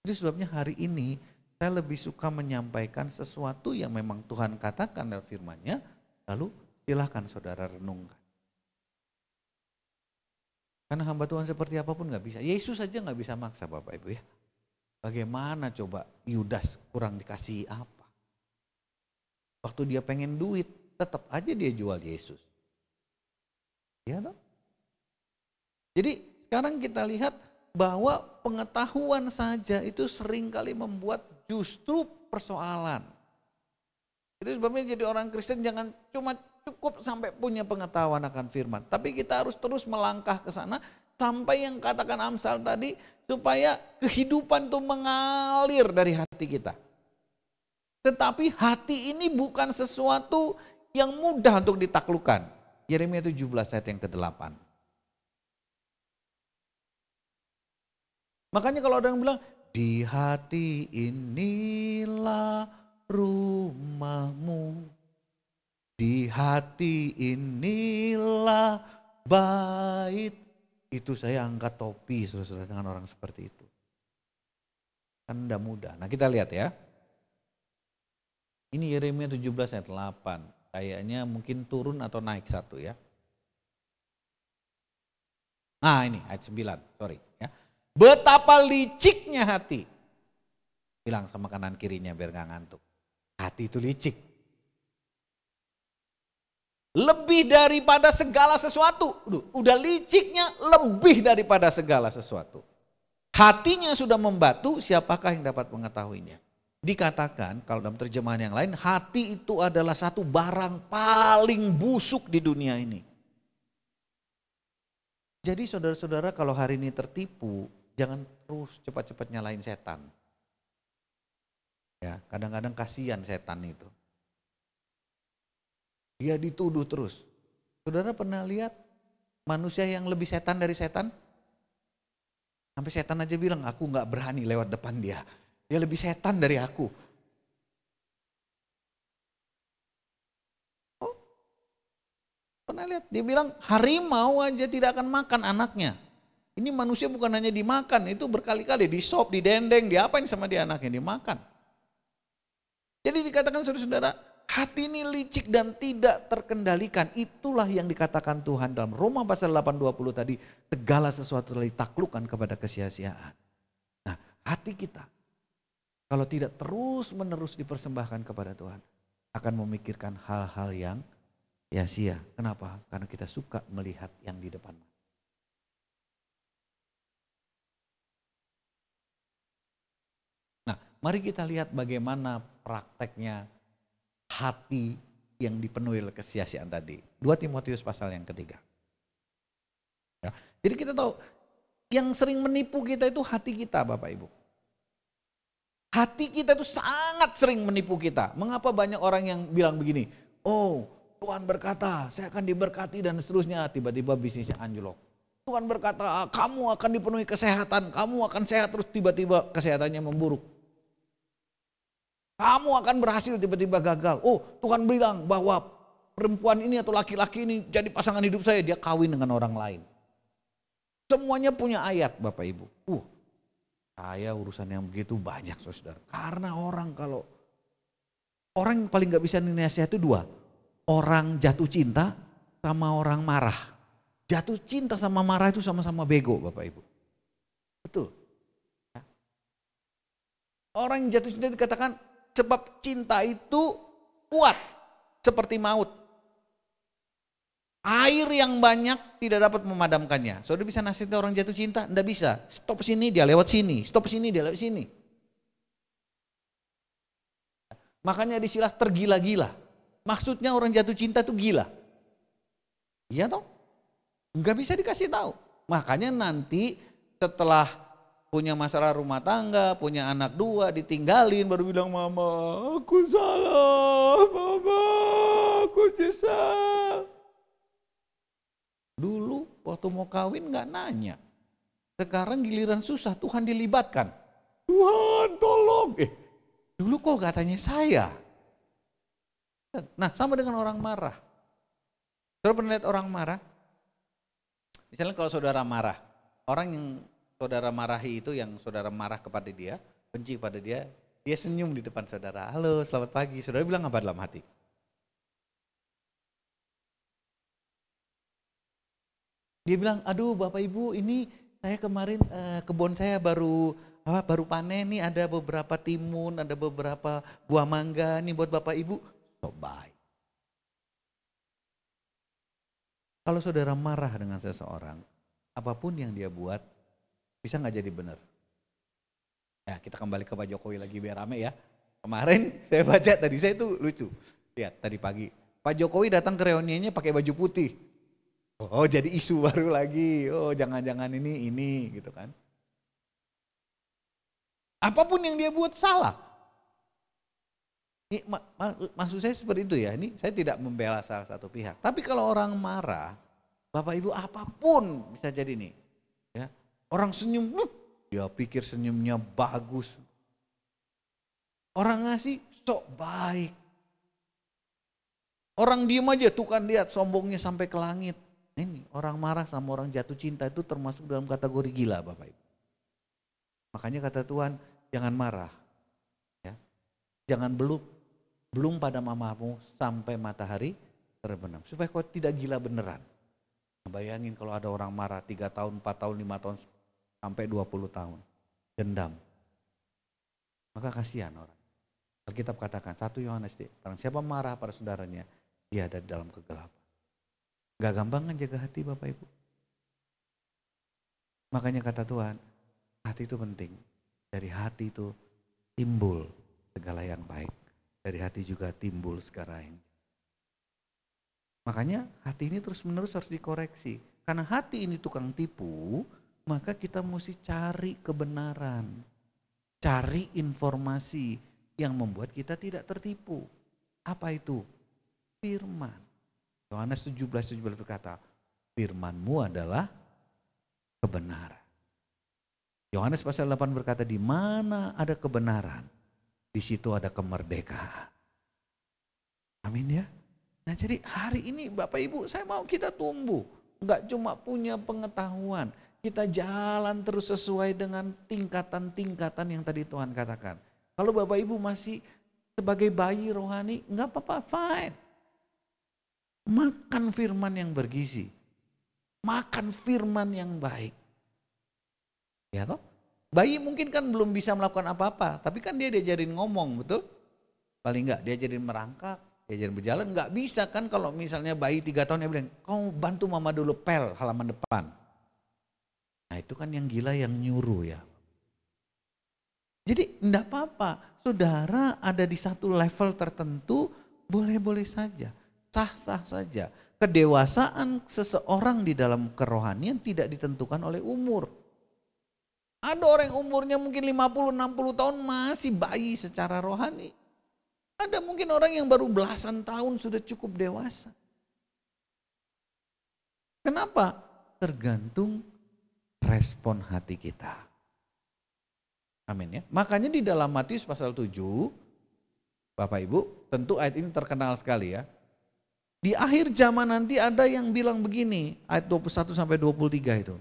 Itu sebabnya hari ini saya lebih suka menyampaikan sesuatu yang memang Tuhan katakan dalam firman-Nya, lalu silahkan saudara renungkan. Karena hamba Tuhan seperti apapun gak bisa. Yesus saja gak bisa maksa Bapak Ibu ya. Bagaimana coba Yudas kurang dikasih apa? Waktu dia pengen duit, tetap aja dia jual Yesus. Iya toh? Jadi sekarang kita lihat bahwa pengetahuan saja itu seringkali membuat justru persoalan. Itu sebabnya jadi orang Kristen jangan cuma cukup sampai punya pengetahuan akan firman. Tapi kita harus terus melangkah ke sana sampai yang katakan Amsal tadi, supaya kehidupan itu mengalir dari hati kita. Tetapi hati ini bukan sesuatu yang mudah untuk ditaklukkan. Yeremia 17 ayat yang ke-8. Makanya kalau ada yang bilang, di hati inilah rumahmu, di hati inilah bait. Itu saya angkat topi saudara dengan orang seperti itu. Kan tidak mudah. Nah kita lihat ya. Ini Yeremia 17 ayat 8. Kayaknya mungkin turun atau naik satu ya. Nah ini ayat 9, sorry ya. Betapa liciknya hati. Bilang sama kanan kirinya biar gak ngantuk. Hati itu licik. Lebih daripada segala sesuatu. Udah liciknya lebih daripada segala sesuatu. Hatinya sudah membatu, siapakah yang dapat mengetahuinya? Dikatakan kalau dalam terjemahan yang lain, hati itu adalah satu barang paling busuk di dunia ini. Jadi saudara-saudara kalau hari ini tertipu, jangan terus cepat-cepat nyalain setan. Ya, kadang-kadang kasihan setan itu. Dia dituduh terus. Saudara pernah lihat manusia yang lebih setan dari setan? Sampai setan aja bilang, aku gak berani lewat depan dia. Dia lebih setan dari aku. Oh, pernah lihat? Dia bilang harimau aja tidak akan makan anaknya. Ini manusia bukan hanya dimakan, itu berkali-kali disop, didendeng, diapain sama dia anaknya, dimakan. Jadi dikatakan saudara-saudara, hati ini licik dan tidak terkendalikan. Itulah yang dikatakan Tuhan dalam Roma pasal 8:20 tadi, segala sesuatu telah ditaklukkan kepada kesia-siaan. Nah, hati kita kalau tidak terus-menerus dipersembahkan kepada Tuhan, akan memikirkan hal-hal yang sia-sia. Kenapa? Karena kita suka melihat yang di depan. Nah, mari kita lihat bagaimana prakteknya hati yang dipenuhi oleh kesia-siaan tadi. 2 Timotius pasal yang ketiga. Ya, jadi kita tahu, yang sering menipu kita itu hati kita Bapak Ibu. Hati kita itu sangat sering menipu kita. Mengapa banyak orang yang bilang begini, oh Tuhan berkata saya akan diberkati dan seterusnya, tiba-tiba bisnisnya anjlok. Tuhan berkata kamu akan dipenuhi kesehatan, kamu akan sehat, terus tiba-tiba kesehatannya memburuk. Kamu akan berhasil, tiba-tiba gagal. Oh Tuhan bilang bahwa perempuan ini atau laki-laki ini jadi pasangan hidup saya, dia kawin dengan orang lain. Semuanya punya ayat Bapak Ibu. Saya urusan yang begitu banyak saudara. Karena orang yang paling gak bisa dinasihat itu 2. Orang jatuh cinta sama orang marah. Jatuh cinta sama marah itu sama-sama bego Bapak Ibu. Betul. Orang yang jatuh cinta dikatakan sebab cinta itu kuat seperti maut. Air yang banyak tidak dapat memadamkannya. Saudara bisa nasihat orang jatuh cinta? Tidak bisa. Stop sini dia lewat sini. Stop sini dia lewat sini. Makanya disilah tergila-gila. Maksudnya orang jatuh cinta itu gila. Iya toh? Enggak bisa dikasih tahu. Makanya nanti setelah punya masalah rumah tangga, punya anak 2, ditinggalin, baru bilang mama aku salah, mama aku nyesal. Dulu waktu mau kawin gak nanya. Sekarang giliran susah Tuhan dilibatkan. Tuhan tolong. Dulu kok gak tanya saya. Nah sama dengan orang marah. Saudara pernah lihat orang marah? Misalnya kalau saudara marah. Orang yang saudara marahi itu yang saudara marah kepada dia, benci pada dia, dia senyum di depan saudara. Halo selamat pagi. Saudara bilang apa dalam hati? Dia bilang, aduh Bapak Ibu ini saya kemarin kebun saya baru panen nih, ada beberapa timun, ada beberapa buah mangga nih buat Bapak Ibu. So baik. Kalau saudara marah dengan seseorang, apapun yang dia buat bisa nggak jadi benar? Ya kita kembali ke Pak Jokowi lagi biar rame ya. Kemarin saya baca tadi, saya itu lucu. Lihat tadi pagi, Pak Jokowi datang ke reuniannya pakai baju putih. Oh jadi isu baru lagi, oh jangan-jangan ini gitu kan. Apapun yang dia buat salah. Ini, maksud saya seperti itu ya, ini saya tidak membela salah satu pihak. Tapi kalau orang marah, Bapak Ibu apapun bisa jadi nih. Ya, orang senyum, dia pikir senyumnya bagus. Orang ngasih sok baik. Orang diem aja, tuh kan lihat sombongnya sampai ke langit. Ini orang marah sama orang jatuh cinta itu termasuk dalam kategori gila Bapak Ibu. Makanya kata Tuhan, jangan marah. Ya. Jangan belum pada mamamu sampai matahari terbenam. Supaya kau tidak gila beneran. Bayangin kalau ada orang marah 3 tahun, 4 tahun, 5 tahun, sampai 20 tahun. Dendam. Maka kasihan orang. Alkitab katakan 1 Yohanes, barang siapa marah pada saudaranya, dia ada di dalam kegelapan. Gak gampang kan jaga hati Bapak Ibu. Makanya kata Tuhan, hati itu penting. Dari hati itu timbul segala yang baik. Dari hati juga timbul segala yang. Makanya hati ini terus menerus harus dikoreksi. Karena hati ini tukang tipu, maka kita mesti cari kebenaran. Cari informasi yang membuat kita tidak tertipu. Apa itu? Firman. Yohanes 17:17 berkata, firman-Mu adalah kebenaran. Yohanes pasal 8 berkata, di mana ada kebenaran, di situ ada kemerdekaan. Amin ya. Nah jadi hari ini Bapak Ibu saya mau kita tumbuh. Enggak cuma punya pengetahuan. Kita jalan terus sesuai dengan tingkatan-tingkatan yang tadi Tuhan katakan. Kalau Bapak Ibu masih sebagai bayi rohani, enggak apa-apa, fine. Makan firman yang bergizi. Makan firman yang baik. Ya toh? Bayi mungkin kan belum bisa melakukan apa-apa, tapi kan dia diajarin ngomong, betul? Paling enggak diajarin merangkak, diajarin berjalan, enggak bisa kan kalau misalnya bayi 3 tahun dia bilang, kau bantu mama dulu pel halaman depan. Nah itu kan yang gila yang nyuruh ya. Jadi enggak apa-apa, saudara ada di satu level tertentu boleh-boleh saja, sah-sah saja. Kedewasaan seseorang di dalam kerohanian tidak ditentukan oleh umur. Ada orang yang umurnya mungkin 50-60 tahun masih bayi secara rohani. Ada mungkin orang yang baru belasan tahun sudah cukup dewasa. Kenapa? Tergantung respon hati kita. Amin ya. Makanya di dalam Matius pasal 7, Bapak Ibu, tentu ayat ini terkenal sekali ya. Di akhir zaman nanti ada yang bilang begini, ayat 21 sampai 23 itu.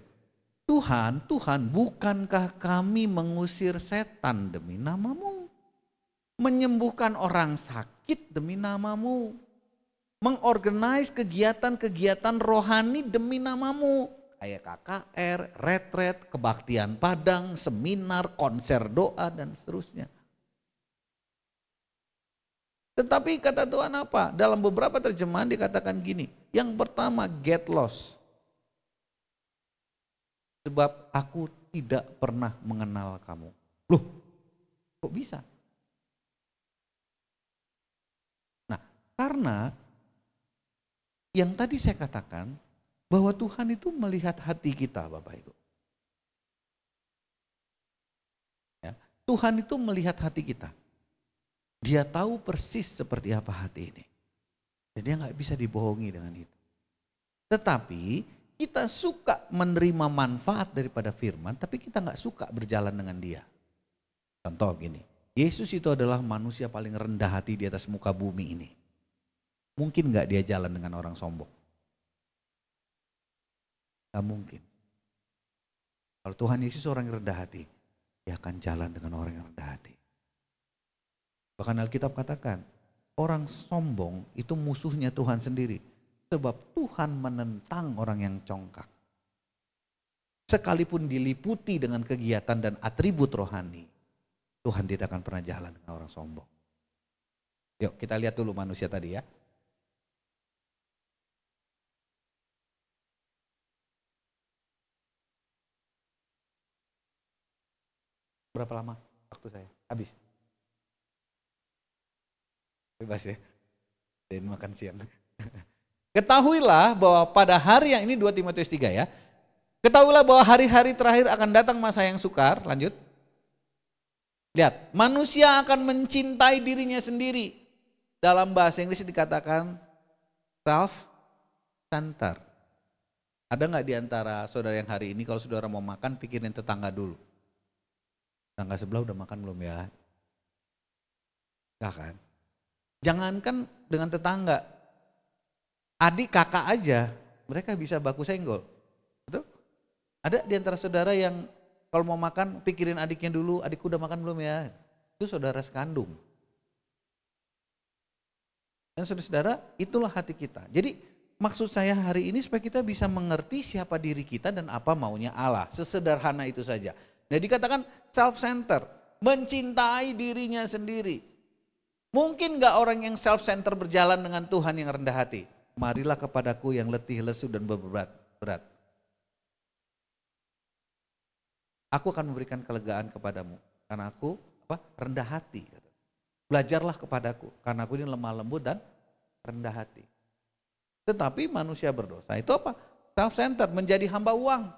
Tuhan, bukankah kami mengusir setan demi namamu? Menyembuhkan orang sakit demi namamu? Mengorganize kegiatan-kegiatan rohani demi namamu? Kayak KKR, retret, kebaktian padang, seminar, konser doa dan seterusnya. Tetapi kata Tuhan apa? Dalam beberapa terjemahan dikatakan gini. Yang pertama get lost. Sebab aku tidak pernah mengenal kamu. Loh, kok bisa? Nah, karena yang tadi saya katakan bahwa Tuhan itu melihat hati kita Bapak Ibu. Ya, Tuhan itu melihat hati kita. Dia tahu persis seperti apa hati ini. Dan dia nggak bisa dibohongi dengan itu. Tetapi kita suka menerima manfaat daripada firman, tapi kita nggak suka berjalan dengan dia. Contoh gini, Yesus itu adalah manusia paling rendah hati di atas muka bumi ini. Mungkin nggak dia jalan dengan orang sombong? Gak mungkin. Kalau Tuhan Yesus orang yang rendah hati, dia akan jalan dengan orang yang rendah hati. Bahkan Alkitab katakan, orang sombong itu musuhnya Tuhan sendiri. Sebab Tuhan menentang orang yang congkak. Sekalipun diliputi dengan kegiatan dan atribut rohani, Tuhan tidak akan pernah jalan dengan orang sombong. Yuk kita lihat dulu manusia tadi ya. Berapa lama waktu saya? Habis. Bebas ya. Dan makan siang. Ketahuilah bahwa pada hari yang ini 2 Timotius 3 ya. Ketahuilah bahwa hari-hari terakhir akan datang masa yang sukar. Lanjut. Lihat, manusia akan mencintai dirinya sendiri. Dalam bahasa Inggris dikatakan self-centered. Ada nggak di antara saudara yang hari ini kalau saudara mau makan pikirin tetangga dulu. Tetangga sebelah udah makan belum ya? Enggak kan? Jangankan dengan tetangga. Adik kakak aja mereka bisa baku senggol. Betul? Ada di antara saudara yang kalau mau makan pikirin adiknya dulu, adikku udah makan belum ya? Itu saudara sekandung. Dan saudara-saudara, itulah hati kita. Jadi maksud saya hari ini supaya kita bisa mengerti siapa diri kita dan apa maunya Allah. Sesederhana itu saja. Nah dikatakan self-centered, mencintai dirinya sendiri. Mungkin gak orang yang self-centered berjalan dengan Tuhan yang rendah hati? Marilah kepadaku yang letih, lesu dan berat. Aku akan memberikan kelegaan kepadamu. Karena aku rendah hati. Belajarlah kepadaku, karena aku ini lemah lembut dan rendah hati. Tetapi manusia berdosa itu apa? Self-centered, menjadi hamba uang.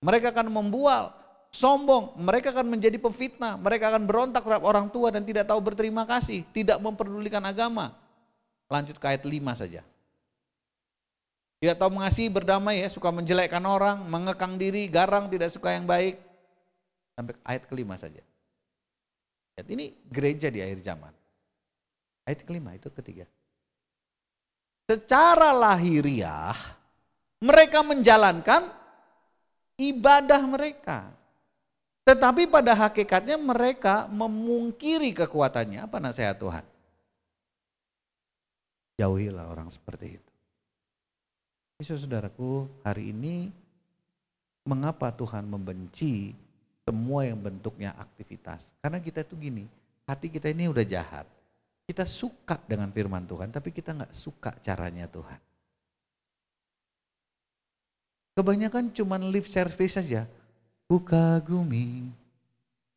Mereka akan membual, sombong, mereka akan menjadi pefitnah, mereka akan berontak terhadap orang tua dan tidak tahu berterima kasih, tidak memperdulikan agama. Lanjut ke ayat 5 saja. Tidak tahu mengasihi, berdamai ya, suka menjelekkan orang, mengekang diri, garang, tidak suka yang baik. Sampai ayat ke-5 saja. Ini gereja di akhir zaman. Ayat kelima itu ketiga. Secara lahiriah mereka menjalankan ibadah mereka. Tetapi pada hakikatnya mereka memungkiri kekuatannya. Apa nasihat Tuhan? Jauhilah orang seperti itu. Saudaraku, hari ini mengapa Tuhan membenci semua yang bentuknya aktivitas? Karena kita itu gini, hati kita ini udah jahat. Kita suka dengan firman Tuhan, tapi kita gak suka caranya Tuhan. Kebanyakan cuman lip service saja. Ku kagumi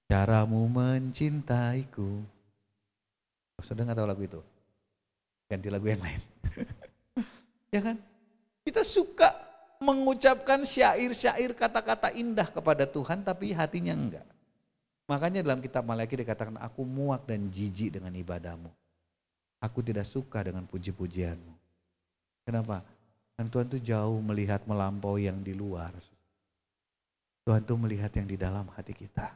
caramu mencintaiku. Saudara gak tahu lagu itu? Ganti lagu yang lain. Ya kan? Kita suka mengucapkan syair-syair kata-kata indah kepada Tuhan tapi hatinya enggak. Makanya dalam kitab Maliaki dikatakan aku muak dan jijik dengan ibadahmu. Aku tidak suka dengan puji-pujianmu. Kenapa? Dan Tuhan tuh jauh melihat melampaui yang di luar. Tuhan tuh melihat yang di dalam hati kita.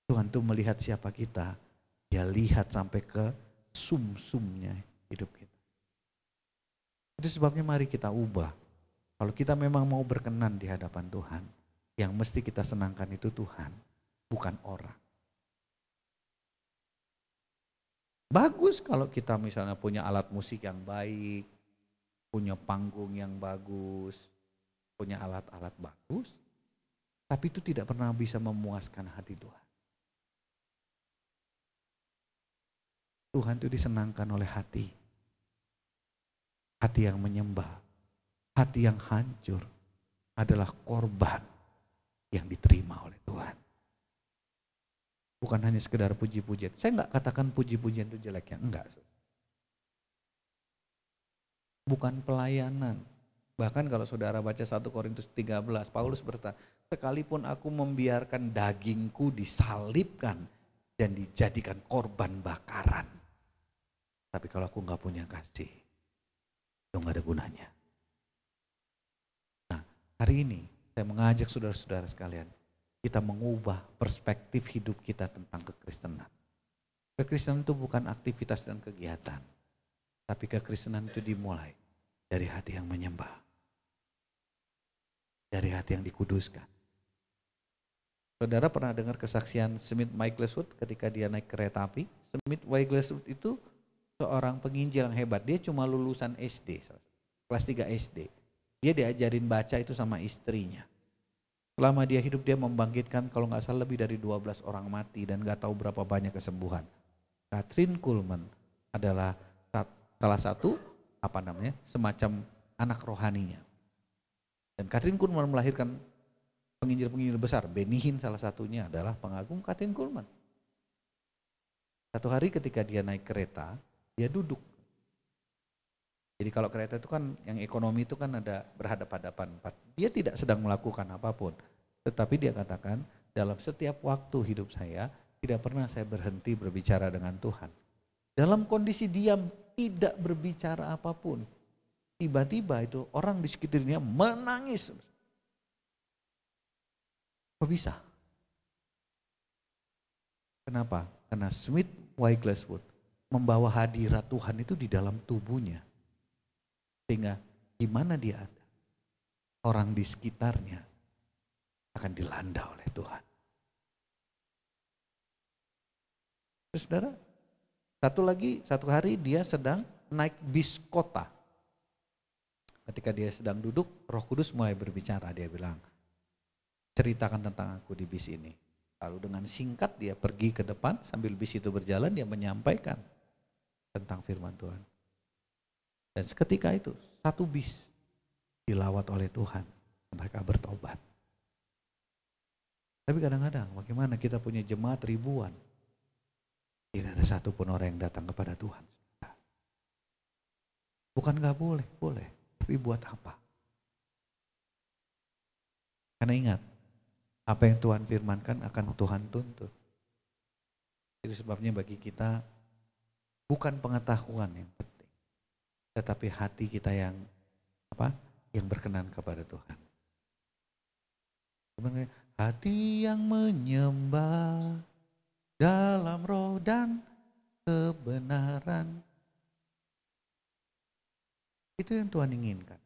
Tuhan tuh melihat siapa kita. Dia lihat sampai ke sum-sumnya hidup kita. Itu sebabnya mari kita ubah. Kalau kita memang mau berkenan di hadapan Tuhan, yang mesti kita senangkan itu Tuhan, bukan orang. Bagus kalau kita misalnya punya alat musik yang baik, punya panggung yang bagus, punya alat-alat bagus, tapi itu tidak pernah bisa memuaskan hati Tuhan. Tuhan itu disenangkan oleh hati. Hati yang menyembah. Hati yang hancur adalah korban yang diterima oleh Tuhan. Bukan hanya sekedar puji-pujian. Saya enggak katakan puji-pujian itu jelek ya, enggak. Bukan pelayanan. Bahkan kalau saudara baca 1 Korintus 13, Paulus berkata, sekalipun aku membiarkan dagingku disalibkan dan dijadikan korban bakaran. Tapi kalau aku enggak punya kasih, itu enggak ada gunanya. Hari ini saya mengajak saudara-saudara sekalian, kita mengubah perspektif hidup kita tentang kekristenan. Kekristenan itu bukan aktivitas dan kegiatan, tapi kekristenan itu dimulai dari hati yang menyembah, dari hati yang dikuduskan. Saudara pernah dengar kesaksian Smith Wigglesworth ketika dia naik kereta api? Smith Wigglesworth itu seorang penginjil yang hebat, dia cuma lulusan SD, kelas 3 SD. Dia diajarin baca itu sama istrinya. Selama dia hidup dia membangkitkan kalau nggak salah lebih dari 12 orang mati dan nggak tahu berapa banyak kesembuhan. Kathryn Kuhlman adalah salah satu semacam anak rohaninya. Dan Kathryn Kuhlman melahirkan penginjil-penginjil besar, Benny Hinn salah satunya adalah pengagum Kathryn Kuhlman. Satu hari ketika dia naik kereta, dia duduk. Jadi kalau kereta itu kan yang ekonomi itu kan ada berhadap-hadapan. Dia tidak sedang melakukan apapun. Tetapi dia katakan dalam setiap waktu hidup saya tidak pernah saya berhenti berbicara dengan Tuhan. Dalam kondisi diam tidak berbicara apapun. Tiba-tiba itu orang di sekitarnya menangis. Kok bisa? Kenapa? Karena Smith Wigglesworth membawa hadirat Tuhan itu di dalam tubuhnya. Sehingga di mana dia ada, orang di sekitarnya akan dilanda oleh Tuhan. Terus saudara, satu hari dia sedang naik bis kota. Ketika dia sedang duduk, Roh Kudus mulai berbicara, dia bilang, ceritakan tentang aku di bis ini. Lalu dengan singkat dia pergi ke depan sambil bis itu berjalan, dia menyampaikan tentang firman Tuhan. Dan seketika itu satu bis dilawat oleh Tuhan, mereka bertobat. Tapi kadang-kadang bagaimana kita punya jemaat ribuan, tidak ada satupun orang yang datang kepada Tuhan. Bukan gak boleh, boleh. Tapi buat apa? Karena ingat, apa yang Tuhan firmankan akan Tuhan tuntut. Itu sebabnya bagi kita bukan pengetahuan yang penting, tetapi hati kita yang berkenan kepada Tuhan. Sebenarnya hati yang menyembah dalam roh dan kebenaran. Itu yang Tuhan inginkan.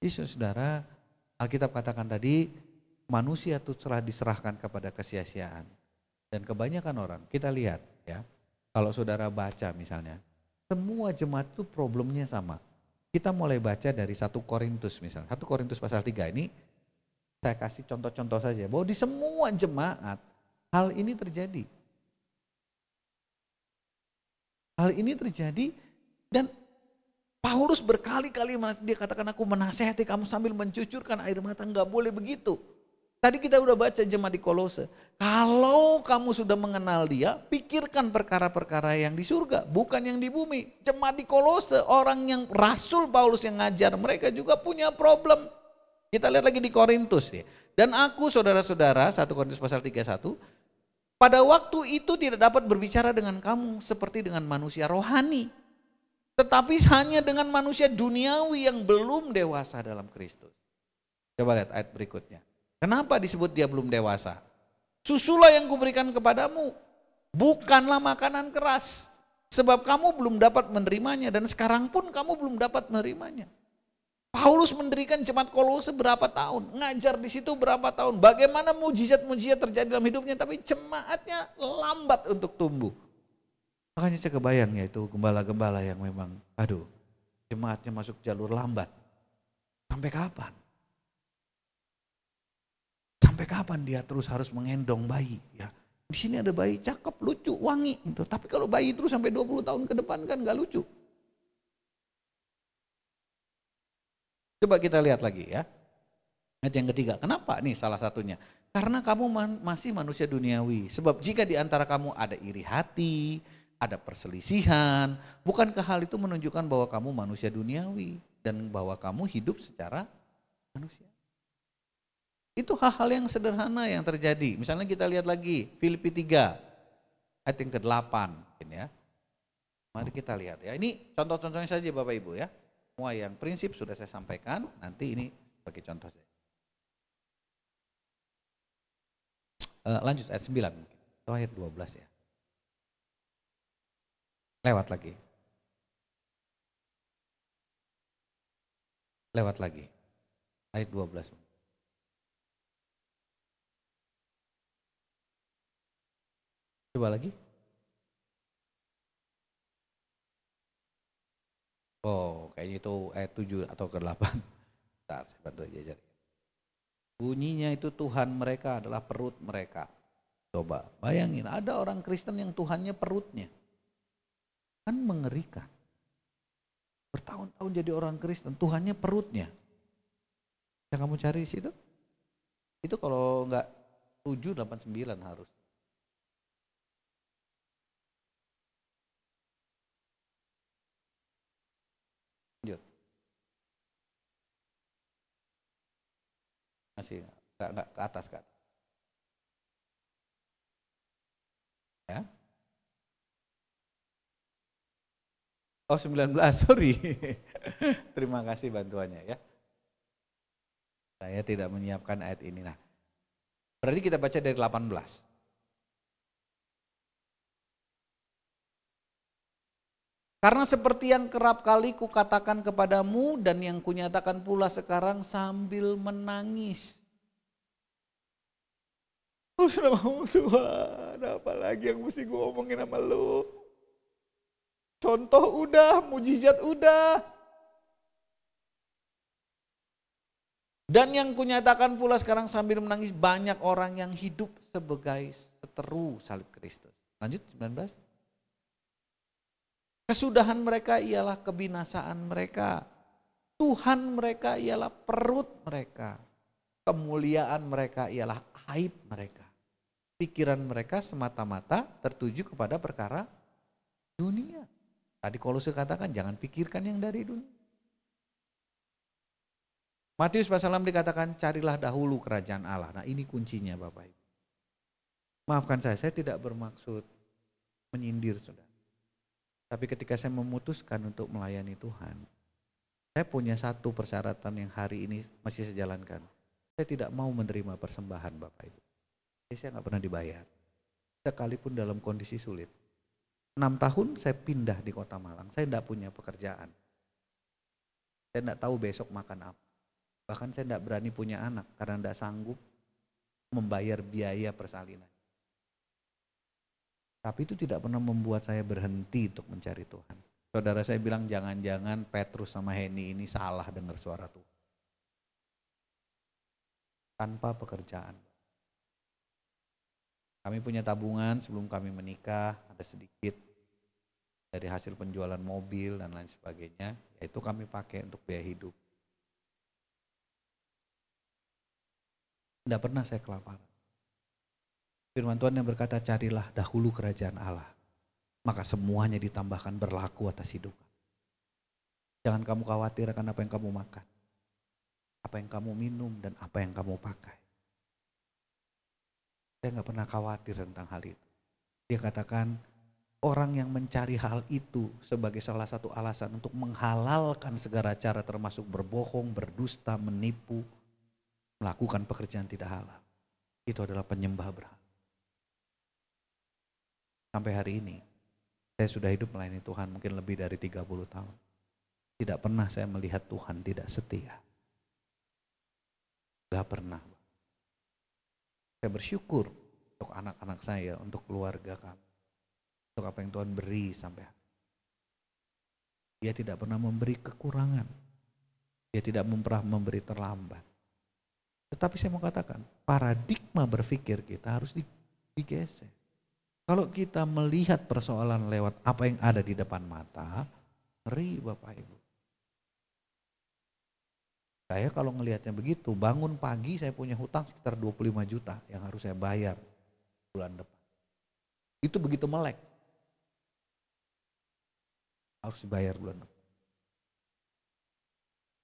Jadi saudara, Alkitab katakan tadi, manusia itu telah diserahkan kepada kesia-siaan. Dan kebanyakan orang, kita lihat ya, kalau saudara baca misalnya, semua jemaat itu problemnya sama. Kita mulai baca dari 1 Korintus misalnya, 1 Korintus pasal 3 ini, saya kasih contoh-contoh saja, bahwa di semua jemaat, hal ini terjadi. Hal ini terjadi dan Paulus berkali-kali dia katakan, aku menasehati kamu sambil mencucurkan air mata, enggak boleh begitu. Tadi kita udah baca jemaat di Kolose. Kalau kamu sudah mengenal dia, pikirkan perkara-perkara yang di surga, bukan yang di bumi. Jemaat di Kolose, orang yang Rasul Paulus yang ngajar, mereka juga punya problem. Kita lihat lagi di Korintus ya. Dan aku saudara-saudara, 1 Korintus pasal 31, pada waktu itu tidak dapat berbicara dengan kamu seperti dengan manusia rohani. Tetapi hanya dengan manusia duniawi yang belum dewasa dalam Kristus. Coba lihat ayat berikutnya. Kenapa disebut dia belum dewasa? Susulah yang kuberikan kepadamu, bukanlah makanan keras. Sebab kamu belum dapat menerimanya dan sekarang pun kamu belum dapat menerimanya. Paulus mendirikan jemaat Kolose berapa tahun, ngajar di situ berapa tahun. Bagaimana mujizat-mujizat terjadi dalam hidupnya, tapi jemaatnya lambat untuk tumbuh. Makanya saya kebayang ya itu gembala-gembala yang memang, jemaatnya masuk jalur lambat. Sampai kapan? Sampai kapan dia terus harus mengendong bayi ya? Di sini ada bayi cakep, lucu, wangi gitu. Tapi kalau bayi terus sampai 20 tahun ke depan kan gak lucu. Coba kita lihat lagi ya. Ayat yang ketiga, kenapa nih salah satunya? Karena kamu masih manusia duniawi. Sebab jika di antara kamu ada iri hati, ada perselisihan, bukankah hal itu menunjukkan bahwa kamu manusia duniawi dan bahwa kamu hidup secara manusia? Itu hal-hal yang sederhana yang terjadi. Misalnya kita lihat lagi Filipi 3 ayat yang ke-8 ya. Mari kita lihat ya. Ini contoh-contohnya saja Bapak Ibu ya. Semua yang prinsip sudah saya sampaikan, nanti ini sebagai contoh saja. Lanjut ayat 9 atau ayat 12 ya. Lewat lagi. Lewat lagi. Ayat 12. Coba lagi. Oh, kayaknya itu ayat 7 atau ke-8. Bentar, saya bantu aja. Bunyinya itu Tuhan mereka adalah perut mereka. Coba bayangin, ada orang Kristen yang Tuhannya perutnya. Kan mengerikan. Bertahun-tahun jadi orang Kristen, Tuhannya perutnya. Yang kamu cari di situ? Itu kalau enggak 7, 8, 9 harus. Lanjut. Masih enggak ke atas kan? Ya. Oh 19, sorry. Terima kasih bantuannya ya. Saya tidak menyiapkan ayat ini. Nah, berarti kita baca dari 18. Karena seperti yang kerap kali kukatakan kepadamu dan yang kunyatakan pula sekarang sambil menangis. Lu sudah ngomong Tuhan, apa lagi yang mesti gue omongin sama lu? Contoh udah, mujizat udah. Dan yang kunyatakan pula sekarang sambil menangis, banyak orang yang hidup sebagai seteru salib Kristus. Lanjut 19. Kesudahan mereka ialah kebinasaan mereka. Tuhan mereka ialah perut mereka. Kemuliaan mereka ialah aib mereka. Pikiran mereka semata-mata tertuju kepada perkara dunia. Tadi Kolose katakan jangan pikirkan yang dari dunia. Matius pasal 6 dikatakan carilah dahulu kerajaan Allah. Nah ini kuncinya Bapak Ibu. Maafkan saya tidak bermaksud menyindir saudara. Tapi ketika saya memutuskan untuk melayani Tuhan, saya punya satu persyaratan yang hari ini masih saya jalankan. Saya tidak mau menerima persembahan Bapak Ibu. Jadi saya nggak pernah dibayar. Sekalipun dalam kondisi sulit. 6 tahun saya pindah di Kota Malang, saya tidak punya pekerjaan. Saya tidak tahu besok makan apa. Bahkan saya tidak berani punya anak karena tidak sanggup membayar biaya persalinan. Tapi itu tidak pernah membuat saya berhenti untuk mencari Tuhan. Saudara saya bilang jangan-jangan Petrus sama Heni ini salah dengar suara Tuhan. Tanpa pekerjaan. Kami punya tabungan sebelum kami menikah, ada sedikit dari hasil penjualan mobil dan lain sebagainya, yaitu kami pakai untuk biaya hidup. Tidak pernah saya kelaparan. Firman Tuhan yang berkata carilah dahulu kerajaan Allah, maka semuanya ditambahkan berlaku atas hidup. Jangan kamu khawatir akan apa yang kamu makan, apa yang kamu minum dan apa yang kamu pakai. Saya nggak pernah khawatir tentang hal itu. Dia katakan orang yang mencari hal itu sebagai salah satu alasan untuk menghalalkan segala cara termasuk berbohong, berdusta, menipu, melakukan pekerjaan tidak halal. Itu adalah penyembah berhala. Sampai hari ini saya sudah hidup melayani Tuhan mungkin lebih dari 30 tahun. Tidak pernah saya melihat Tuhan tidak setia. Gak pernah. Saya bersyukur untuk anak-anak saya, untuk keluarga kami. Untuk apa yang Tuhan beri sampai hari. Dia tidak pernah memberi kekurangan. Dia tidak pernah memberi terlambat. Tetapi saya mau katakan, paradigma berpikir kita harus digeser. Kalau kita melihat persoalan lewat apa yang ada di depan mata, ngeri Bapak Ibu. Saya kalau ngelihatnya begitu, bangun pagi saya punya hutang sekitar 25 juta yang harus saya bayar bulan depan. Itu begitu melek. Harus dibayar bulan depan.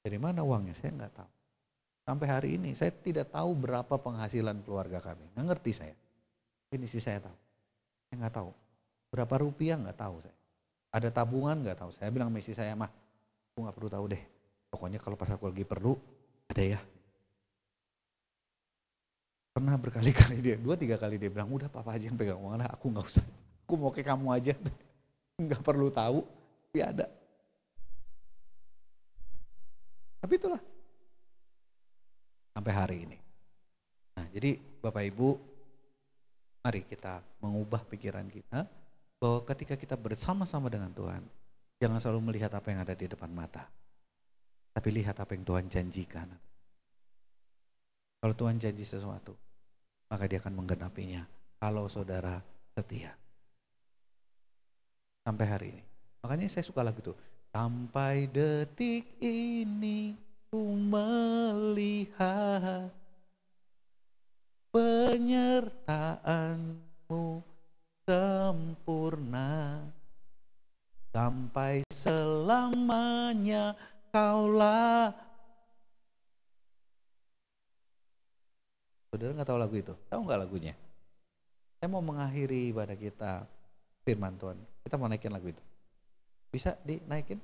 Dari mana uangnya? Saya nggak tahu. Sampai hari ini saya tidak tahu berapa penghasilan keluarga kami. Nggak ngerti saya. Ini sih saya tahu. Saya nggak tahu. Berapa rupiah nggak tahu saya. Ada tabungan nggak tahu. Saya bilang sama istri saya, mah, aku nggak perlu tahu deh. Pokoknya kalau pas aku lagi perlu, ada ya. Pernah berkali-kali dia, 2-3 kali dia bilang, udah papa aja yang pegang uang lah, aku nggak usah. Aku mau ke kamu aja, nggak perlu tahu, tapi ada. Tapi itulah. Sampai hari ini. Nah jadi Bapak Ibu, mari kita mengubah pikiran kita, bahwa ketika kita bersama-sama dengan Tuhan, jangan selalu melihat apa yang ada di depan mata. Tapi lihat apa yang Tuhan janjikan. Kalau Tuhan janji sesuatu, maka dia akan menggenapinya. Kalau saudara setia. Sampai hari ini. Makanya saya suka lagu itu. Sampai detik ini ku melihat penyertaan-Mu sempurna, sampai selamanya Kaulah. Saudara nggak tahu lagu itu? Tahu nggak lagunya? Saya mau mengakhiri pada kita firman Tuhan. Kita mau naikin lagu itu. Bisa dinaikin?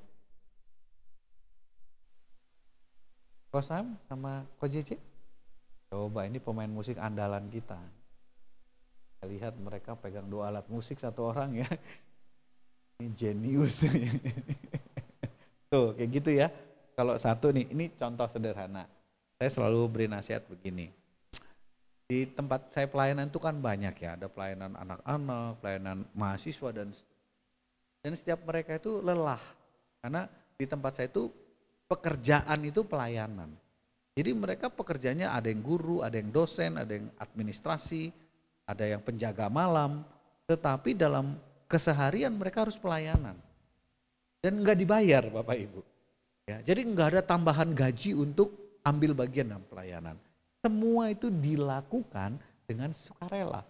Kosam sama Kojece? Coba, ini pemain musik andalan kita. Kita lihat mereka pegang 2 alat musik satu orang ya. Ini jenius. Tuh kayak gitu ya. Kalau satu nih, ini contoh sederhana. Saya selalu beri nasihat begini. Di tempat saya pelayanan itu kan banyak ya. Ada pelayanan anak-anak, pelayanan mahasiswa dan setiap mereka itu lelah. Karena di tempat saya itu pekerjaan itu pelayanan. Jadi mereka pekerjaannya ada yang guru, ada yang dosen, ada yang administrasi, ada yang penjaga malam. Tetapi dalam keseharian mereka harus pelayanan. Dan enggak dibayar Bapak Ibu. Ya, jadi enggak ada tambahan gaji untuk ambil bagian dalam pelayanan. Semua itu dilakukan dengan sukarela.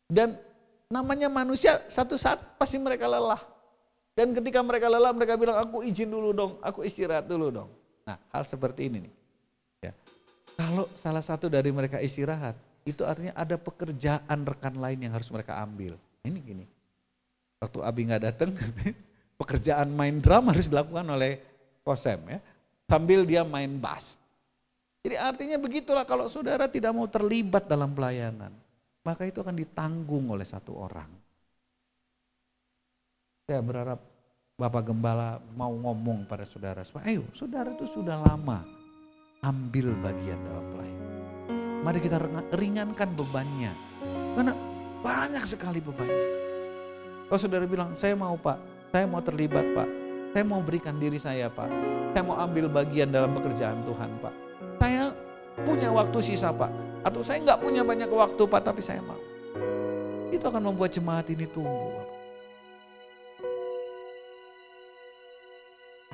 Dan namanya manusia satu saat pasti mereka lelah. Dan ketika mereka lelah mereka bilang aku izin dulu dong, aku istirahat dulu dong. Nah hal seperti ini nih. Ya. Kalau salah satu dari mereka istirahat, itu artinya ada pekerjaan rekan lain yang harus mereka ambil. Ini gini, waktu Abi nggak datang, pekerjaan main drum harus dilakukan oleh Kosem ya, sambil dia main bass. Jadi artinya begitulah, kalau saudara tidak mau terlibat dalam pelayanan, maka itu akan ditanggung oleh satu orang. Saya berharap Bapak Gembala mau ngomong pada saudara, ayo saudara itu sudah lama ambil bagian dalam pelayanan. Mari kita ringankan bebannya, karena banyak sekali bebannya. Kalau saudara bilang, saya mau Pak, saya mau terlibat Pak, saya mau berikan diri saya Pak, saya mau ambil bagian dalam pekerjaan Tuhan Pak, saya punya waktu sisa Pak, atau saya nggak punya banyak waktu Pak, tapi saya mau. Itu akan membuat jemaat ini tumbuh.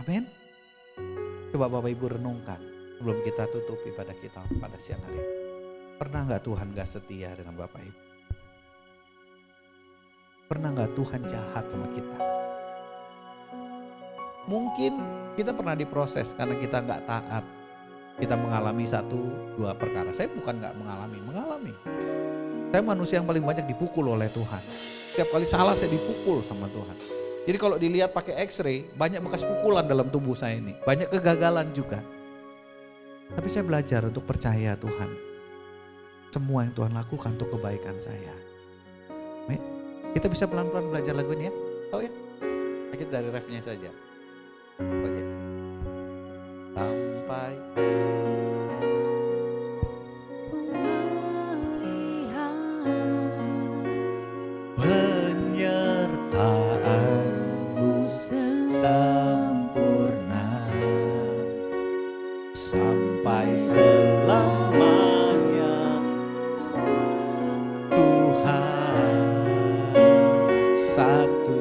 Amin. Coba Bapak Ibu renungkan sebelum kita tutup ibadah kita pada siang hari ini. Pernah nggak Tuhan gak setia dengan Bapak Ibu? Pernah nggak Tuhan jahat sama kita? Mungkin kita pernah diproses karena kita nggak taat. Kita mengalami 1-2 perkara. Saya bukan nggak mengalami. Saya manusia yang paling banyak dipukul oleh Tuhan. Setiap kali salah saya dipukul sama Tuhan. Jadi kalau dilihat pakai X-ray, banyak bekas pukulan dalam tubuh saya ini. Banyak kegagalan juga. Tapi saya belajar untuk percaya Tuhan. Semua yang Tuhan lakukan untuk kebaikan saya. Kita bisa pelan-pelan belajar lagu ini ya. Tahu ya? Kita dari refnya saja. Oke. Sampai penyertaan-Mu sempurna, sampai selamanya Tuhan. Satu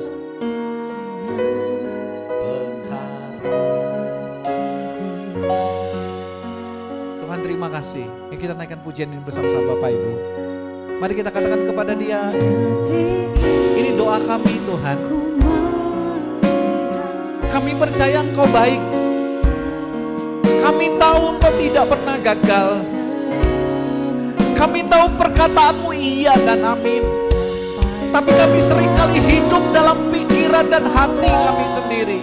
Tuhan, terima kasih. Kita naikkan pujian ini bersama-sama Bapak Ibu. Mari kita katakan kepada Dia, ini doa kami Tuhan. Kami percaya Engkau baik. Kami tahu Engkau tidak pernah gagal. Kami tahu perkataanmu iya dan amin. Tapi kami seringkali hidup dalam pikiran dan hati kami sendiri.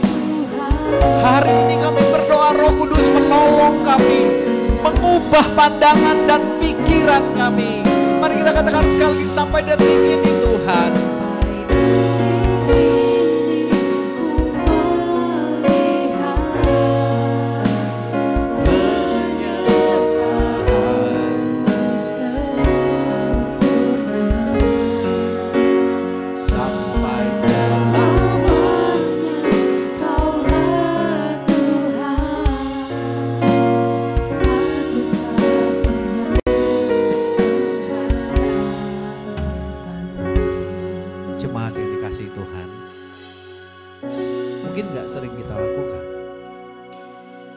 Hari ini kami berdoa Roh Kudus menolong kami, mengubah pandangan dan pikiran kami. Mari kita katakan sekali lagi sampai detik ini Tuhan.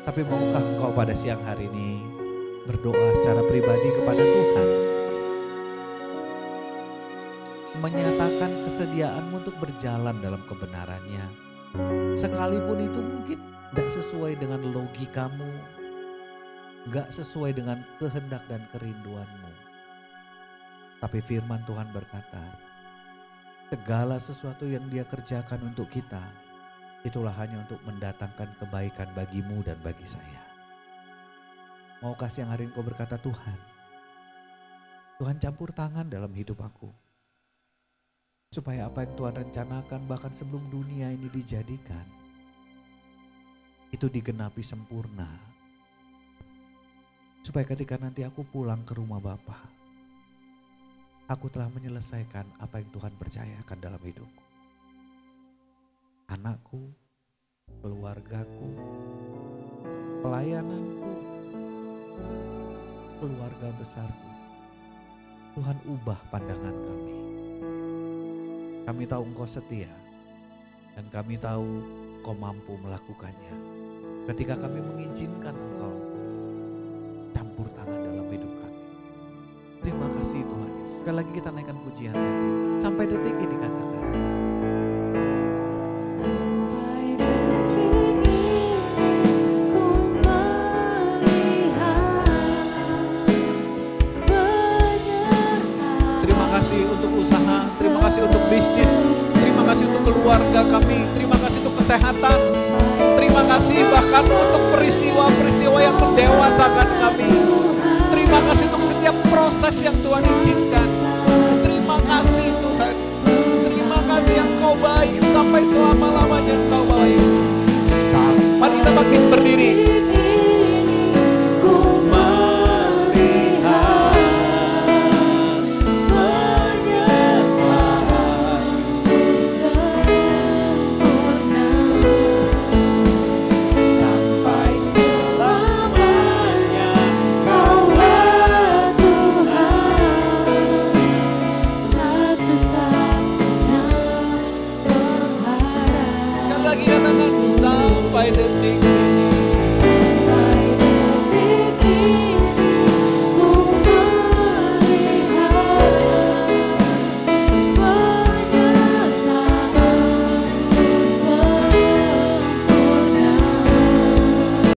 Tapi maukah Engkau pada siang hari ini berdoa secara pribadi kepada Tuhan. Menyatakan kesediaanmu untuk berjalan dalam kebenarannya. Sekalipun itu mungkin tidak sesuai dengan logikamu, gak sesuai dengan kehendak dan kerinduanmu. Tapi firman Tuhan berkata, segala sesuatu yang Dia kerjakan untuk kita, itulah hanya untuk mendatangkan kebaikan bagimu dan bagi saya. Maukah siang hari ini kau berkata, Tuhan campur tangan dalam hidup aku. Supaya apa yang Tuhan rencanakan bahkan sebelum dunia ini dijadikan, itu digenapi sempurna. Supaya ketika nanti aku pulang ke rumah Bapa, aku telah menyelesaikan apa yang Tuhan percayakan dalam hidupku. Anakku, keluargaku, pelayananku, keluarga besarku. Tuhan ubah pandangan kami. Kami tahu Engkau setia dan kami tahu Engkau mampu melakukannya. Ketika kami mengizinkan Engkau campur tangan dalam hidup kami. Terima kasih Tuhan Yesus. Sekali lagi kita naikkan pujian tadi. Sampai detik ini katakan. Terima kasih untuk usaha, terima kasih untuk bisnis, terima kasih untuk keluarga kami, terima kasih untuk kesehatan, terima kasih bahkan untuk peristiwa-peristiwa yang mendewasakan kami. Terima kasih untuk setiap proses yang Tuhan izinkan. Terima kasih Tuhan, terima kasih yang Kau baik sampai selama-lamanya Kau baik. Mari kita bangkit berdiri. Sampai detik